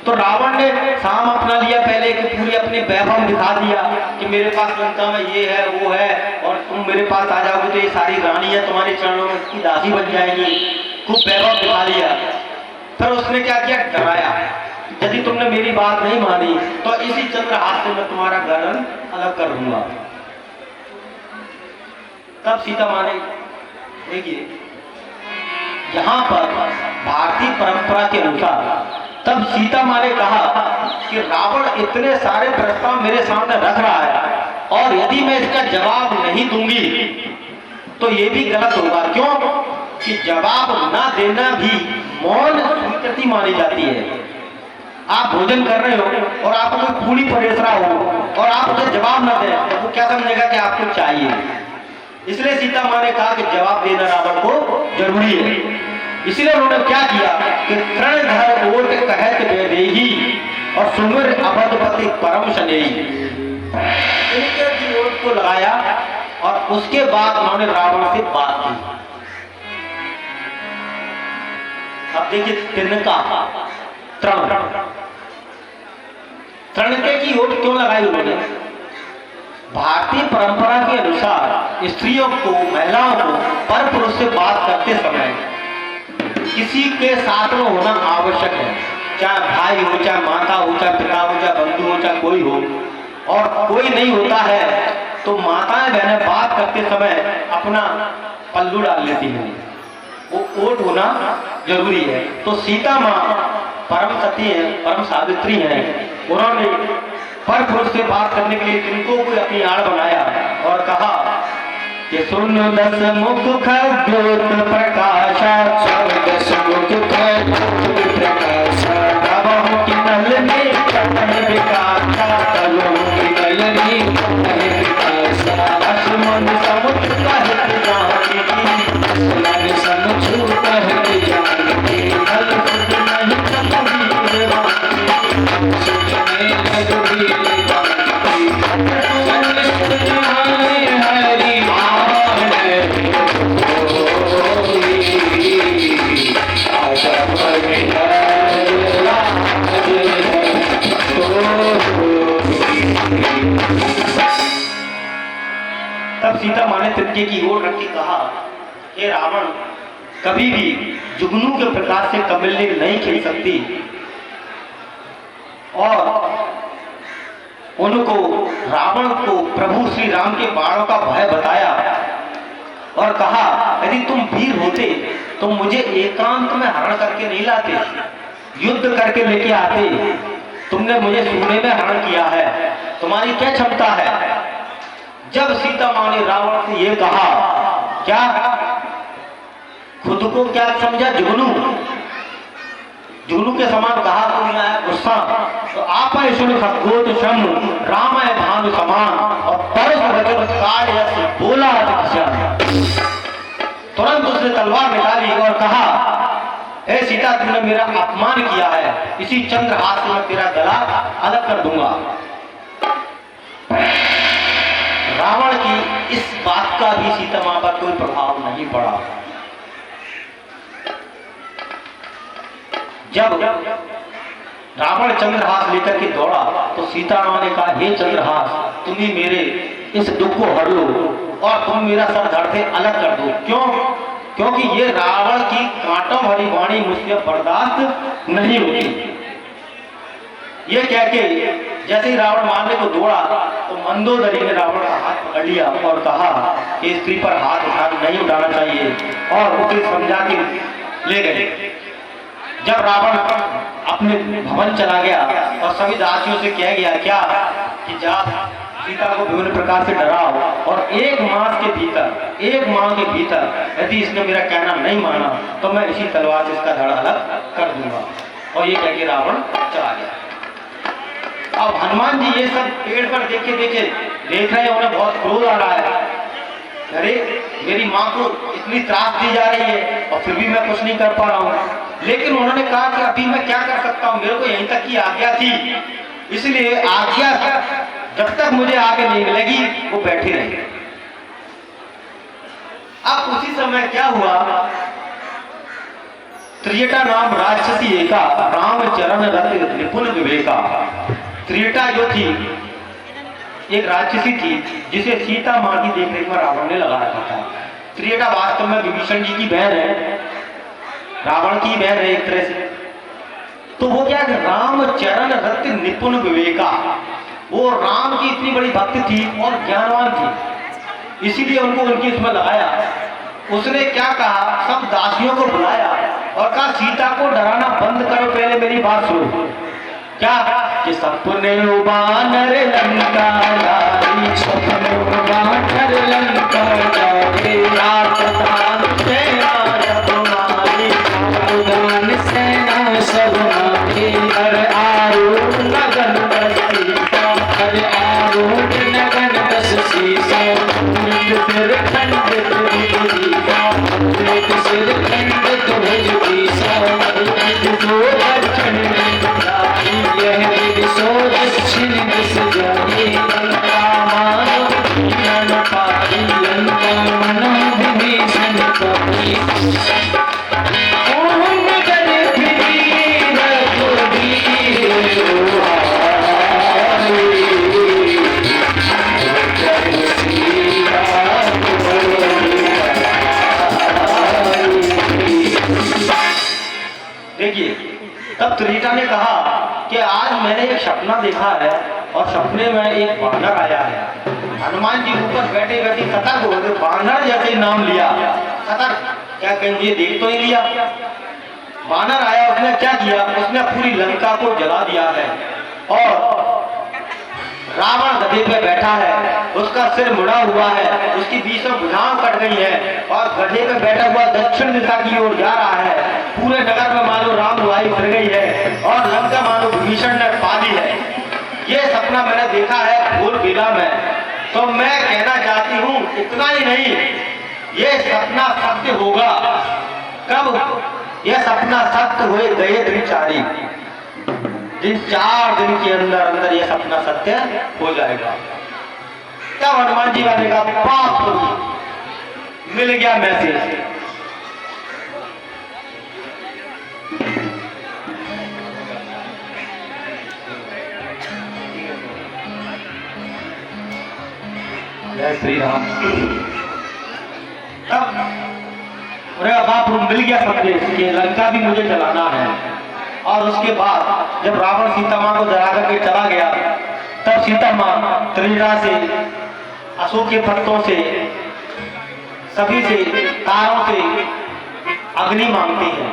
तो रावण ने साम अपना लिया पहले कि पूरी अपने वैभव दिखा दिया कि मेरे पास लंका में ये है वो है और तुम मेरे पास आ जाओगे तो ये सारी रानियां तुम्हारे चरणों में की दासी बन जाएंगी, खूब वैभव दिखा लिया। फिर उसने क्या किया, डराया, यदि तुमने मेरी बात नहीं मानी तो इसी चंद्रहास से मैं तुम्हारा गर्दन अलग कर दूंगा। तब सीता माँ ने, देखिए यहाँ पर भारतीय परंपरा के अनुसार तब सीता माँ ने कहा कि रावण इतने सारे प्रस्ताव मेरे सामने रख रहा है और यदि मैं इसका जवाब नहीं दूंगी तो ये भी गलत होगा। क्यों कि जवाब ना देना भी मौन स्वीकृति मानी जाती है। आप भोजन कर रहे हो और आपको कोई पूरी परेश रहा हो और आप उसे जवाब ना दें तो वो क्या समझेगा कि आपको चाहिए। इसलिए सीता माँ ने कहा कि जवाब देना रावण को जरूरी है। इसलिए उन्होंने क्या किया कि तृण घर ओट कहत वैदेही और सुमिर अवधपति परम शनेही, इनके की ओट को लगाया और उसके बाद उन्होंने रावण से बात की। अब देखिए तिनका तृणके की ओट क्यों लगाई उन्होंने? भारतीय परंपरा के अनुसार स्त्रियों को, महिलाओं को पर पुरुष से बात करते समय किसी के साथ में होना आवश्यक है। चाहे भाई हो, चाहे माता हो, चाहे पिता हो, चाहे बंधु हो, चाहे कोई हो। और कोई नहीं होता है तो माताएं बहनें बात करते समय अपना पल्लू डाल लेती हैं। वो ओट होना जरूरी है। तो सीता माँ परम सती है, परम सावित्री है। उन्होंने पर पुरुष से बात करने के लिए तिनको को अपनी आड़ बनाया और कहा कि सुन दस मुख खद्योत प्रकाशा, दस मुख प्रकाशा, तबहु की नल में कहे विकासा, तबहु की नल में कहे विकासा, असमन समुद्र कहत जानकी, असमन समुद्र कहत जानकी, फल सुख नहीं कबीर वाणी, सुखने रघुवीर वाणी, संत हरि हरि आवन तब सीता माँ ने तिनके की ओर रख के कहा कि रावण कभी भी जुगनू के प्रकाश से कमलने नहीं खिल सकती। और उनको रावण को प्रभु श्री राम के बाणों का भय बताया और कहा यदि तुम वीर होते तो मुझे एकांत में हरण करके नहीं लाते, युद्ध करके लेके आते। तुमने मुझे सोने में हरण किया है, तुम्हारी क्या क्षमता है? जब सीता माँ ने रावण से ये कहा, क्या खुद को क्या समझा जुगनू, जुगनू के समान कहा तो मैं गुस्सा। तो आप सुन खगोत शम राम भानु समान और परस वचन काल यश बोला तुरंत उसने तलवार निकाली और कहा, हे सीता तुमने मेरा अपमान किया है, इसी चंद्रहास से मैं तेरा गला अलग कर दूंगा। रावण की इस बात का भी सीता मां पर कोई प्रभाव नहीं पड़ा। जब रावण चंद्रहास लेकर के दौड़ा तो सीता मां ने कहा, हे चंद्रहास तुम ही मेरे इस दुख को हर लो और तुम मेरा सर धड़ से अलग कर दो। क्यों? क्योंकि ये रावण की कांटों भरी वाणी मुझसे बर्दाश्त नहीं होती। ये कह के जैसे ही रावण मारने को दौड़ा तो मंदोदरी ने रावण का हाथ पकड़ लिया और कहा कि स्त्री पर हाथ नहीं उठाना चाहिए और उसे समझा के ले गए। जब रावण अपने भवन चला गया और सभी दासियों से कह गया क्या कि जा सीता को विभिन्न प्रकार से डराओ और एक माह के भीतर यदि इसने मेरा कहना नहीं माना तो मैं इसी तलवार से इसका धड़ अलग कर दूंगा। और ये कह के रावण चला गया। अब हनुमान जी ये सब पेड़ पर देख रहे हैं, उन्हें बहुत क्रोध आ रहा है। अरे मेरी माँ को इतनी त्रास दी जा रही है और फिर भी मैं कुछ नहीं कर पा रहा हूँ। लेकिन उन्होंने कहा कि अभी मैं क्या कर सकता हूँ, मेरे को यहीं तक की आज्ञा थी, इसलिए आज्ञा जब तक मुझे आगे नहीं मिलेगी वो बैठे रहे। अब उसी समय क्या हुआ, त्रिजटा नाम राक्षसी एका राम चरण रत निपुण विवेका। त्रिजटा जो थी एक राक्षसी थी जिसे सीता माँ की देखरेख में रावण ने लगा रखा था। त्रिजटा वास्तव में विभीषण जी की बहन है, रावण की बहन है एक तरह से। तो वो क्या, राम चरण रत निपुण विवेका, वो राम की इतनी बड़ी भक्त थी और ज्ञानवान थी, इसीलिए उनको उनकी इसमें लगाया। उसने क्या कहा, सब दासियों को बुलाया और कहा सीता को डराना बंद करो, पहले मेरी बात सुनो। क्या कि सपने बानर लंका लाई, सपने बानर लंका जाए, रात दान सेना जब मारी, उदान सेना सब मारे, हर आरूढ़ लगन बसी, हर आरूढ़ नगन बस सीसा, मृत सिर खंडित विभूषा, मृत सिर खंडित भुज बीसा, जो दक्षिण में जाई, यह विधि सो दक्षिण दिस जाए, लंका मानो भीषण पाई, लंका मनो विभीषण पाई, ओम नगर फिरी रघुबीर दुआरे, जय श्री राम देखिए, तब त्रिजटा ने कहा कि आज मैंने एक सपना देखा है और सपने में एक बानर आया है। हनुमान जी ऊपर बैठे बैठे सतर्क हो गए, बानर जैसे ही नाम लिया, सतर्क क्या कहीं मुझे देख तो नहीं लिया। बानर आया, उसने क्या किया, उसने पूरी लंका को जला दिया है और रावण गधे पे बैठा है, उसका सिर मुड़ा हुआ है, उसकी बीचों भुजाएं कट गई है और गधे पे बैठा हुआ दक्षिण दिशा की ओर जा रहा है। पूरे नगर में मानो राम दुहाई भर गई है और लंका मानो विभीषण ने पा ली है। ये सपना मैंने देखा है भोर बेला में। तो मैं कहना चाहती हूँ, इतना ही नहीं, ये सपना सत्य होगा। कब? यह सपना सत्य हुए गए त्रिचारी दिन, 4 दिन के अंदर अंदर यह सपना सत्य हो जाएगा। तब हनुमान जी ने कहा, बाप मिल गया मैसेज। जय श्री राम। तब बाप मिल गया संदेश कि लंका भी मुझे जलाना है। और उसके बाद जब रावण सीता माँ को जला करके चला गया, तब सीता माँ त्रिजटा से, अशोक के पत्तों से, सभी से, तारों से अग्नि मांगती है।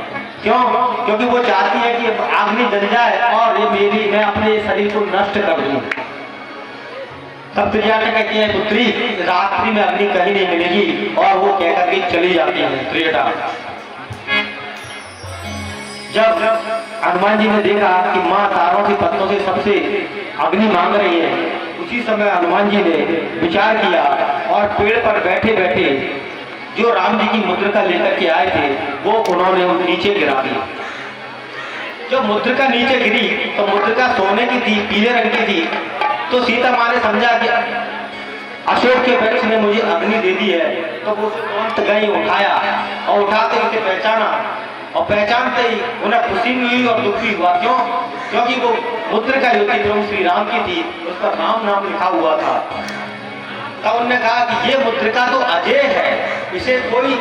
क्यों? क्योंकि वो चाहती है कि अग्नि जल जाए और ये मैं अपने शरीर को नष्ट कर दूं। तब त्रिजटा कहती है, पुत्री रात्रि में अग्नि कहीं नहीं मिलेगी, और वो कहकर के चली जाती है त्रिजटा। जब हनुमान जी ने देखा कि माँ तारों के पत्तों से सबसे अग्नि मांग रही है, उसी समय हनुमान जी ने विचार किया और पेड़ पर बैठे बैठे जो राम जी की मुद्रिका लेकर के आए थे वो उन्होंने नीचे गिरा दी। जब मुद्रिका नीचे गिरी तो मुद्रिका सोने की थी, पीले रंग की थी। तो सीता माँ ने समझा कि अशोक के वृक्ष ने मुझे अग्नि दे दी है। तो वो तुरंत गई, उठाया और उठाते उसे पहचाना, और पहचानते ही उन्हें खुशी भी हुई और दुख भी हुआ। क्यों? क्योंकि वो मुद्रिका जो थी प्रभु श्री राम की थी, उस पर राम नाम लिखा हुआ था। तब उन्होंने कहा कि ये मुद्रिका तो अजय है, इसे कोई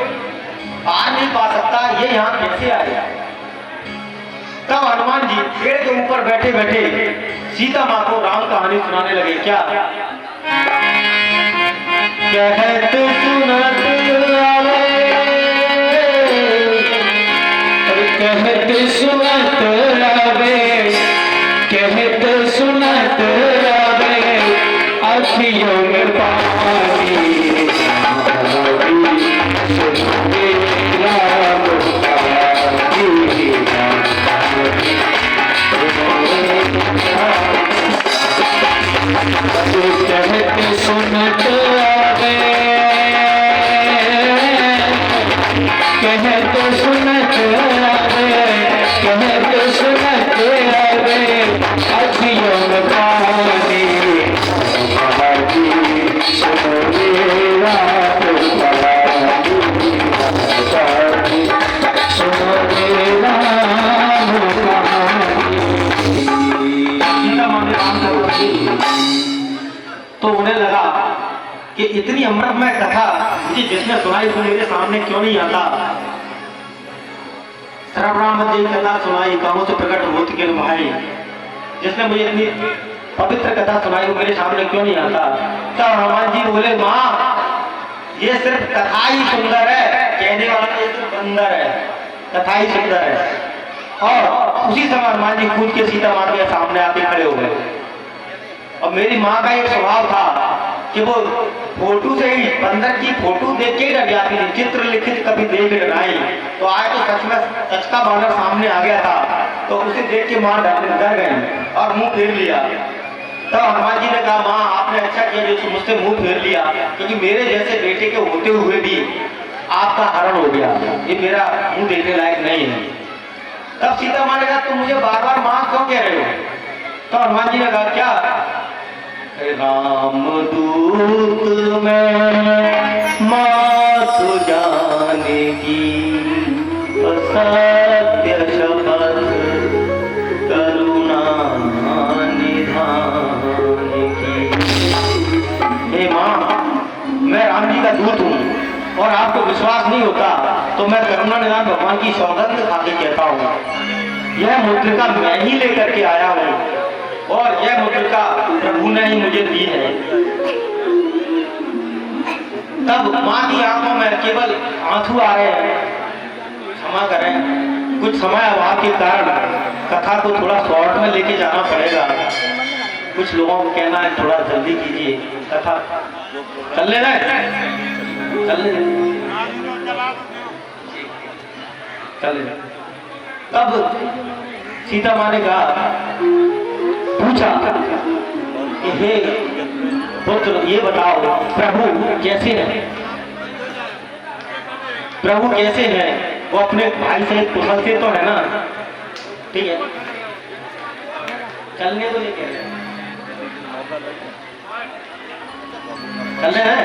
पार नहीं पा सकता, ये यहाँ कैसे आया। तब हनुमान जी पेड़ के ऊपर बैठे बैठे सीता माँ को राम कहानी सुनाने लगे। क्या कहत सुनत आवे, कहत सुनत आवे, कहत सुनत आवे, अखियों में पानी राम कहत सुनत आवे, कहत सुनत आवे, कहत सुनत आवे, अखियों में पानी सुनो मेरा सुनो मेरा तो उन्हें लगा कि इतनी अमृतमय कथा मुझे जिसने सुनाई वो मेरे सामने क्यों नहीं आता। सर्वराम जी कथा सुनाई, कामों से प्रकट होती के भाई, जिसने मुझे इतनी पवित्र कथा सुनाई वो मेरे सामने क्यों नहीं आता। तब हनुमान जी बोले, माँ ये सिर्फ कथा ही सुंदर है, कहने वाला ये तो बंदर है, कथा ही सुंदर है। और उसी समय हनुमान जी कूद के सीता माँ के सामने आके खड़े हो गए। और मेरी माँ का एक स्वभाव था कि वो फोटो से ही बंदर की फोटो देख के ही डर जाती थी, चित्र लिखित कभी देख डराई। तो आज तो सच में सच का बानर सामने आ गया था, तो उसे देख के माँ डर गई और मुंह फेर लिया। तब हनुमान जी ने कहा, माँ आपने अच्छा किया जो मुझसे मुंह फेर लिया, क्योंकि मेरे जैसे बेटे के होते हुए भी आपका हरण हो गया, ये मेरा मुंह देखने लायक नहीं है। तब सीता माँ ने कहा, तुम मुझे बार बार माँ क्यों कह रहे हो? तो हनुमान जी ने कहा, क्या राम दूत में माँ तो जानेगी, सत्य शपथ करुणा निधान की। हे माँ, मैं राम जी का दूत हूँ और आपको विश्वास नहीं होता तो मैं करुणा निधान भगवान की सौगंध खा के कहता हूँ, यह मुद्रिका मैं ही लेकर के आया हूँ और यह मुद्रिका प्रभु ने ही मुझे दी है। तब माँ की आंखों में केवल आंसू आ रहे हैं, क्षमा करें, कुछ समय अभाव के कारण कथा को थोड़ा शॉर्ट में लेके जाना पड़ेगा। कुछ लोगों को कहना है थोड़ा जल्दी कीजिए, कथा चल ले रहे चल। तब सीता माँ ने कहा, पूछा कि हे पुत्र ये बताओ प्रभु कैसे हैं? प्रभु कैसे हैं? वो अपने भाई से कुशल से तो है ना? ठीक है, चलने को नहीं कह रहे, चलने हैं?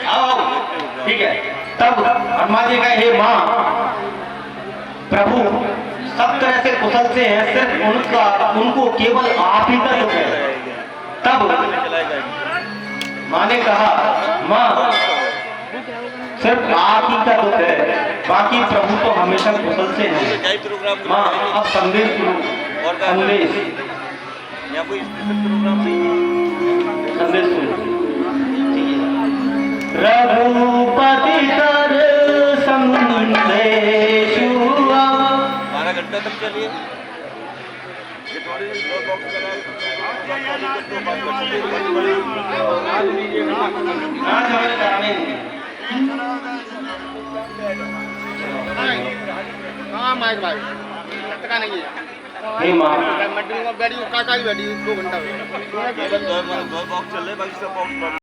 आओ, ठीक है। तब हनुमान जी कहे, हे माँ, प्रभु सब तरह से कुशल से हैं, सिर्फ उनको केवल आप ही का दुख है। तब माँ ने कहा, माँ सिर्फ आप ही का दुख है, बाकी प्रभु तो हमेशा कुशल से हैं। माँ अब संदेश सुनो, संदेश सुनो। रघुपति कर संदेश 12 घंटा तक चलिए। हे माँ, बैठी 2 घंटा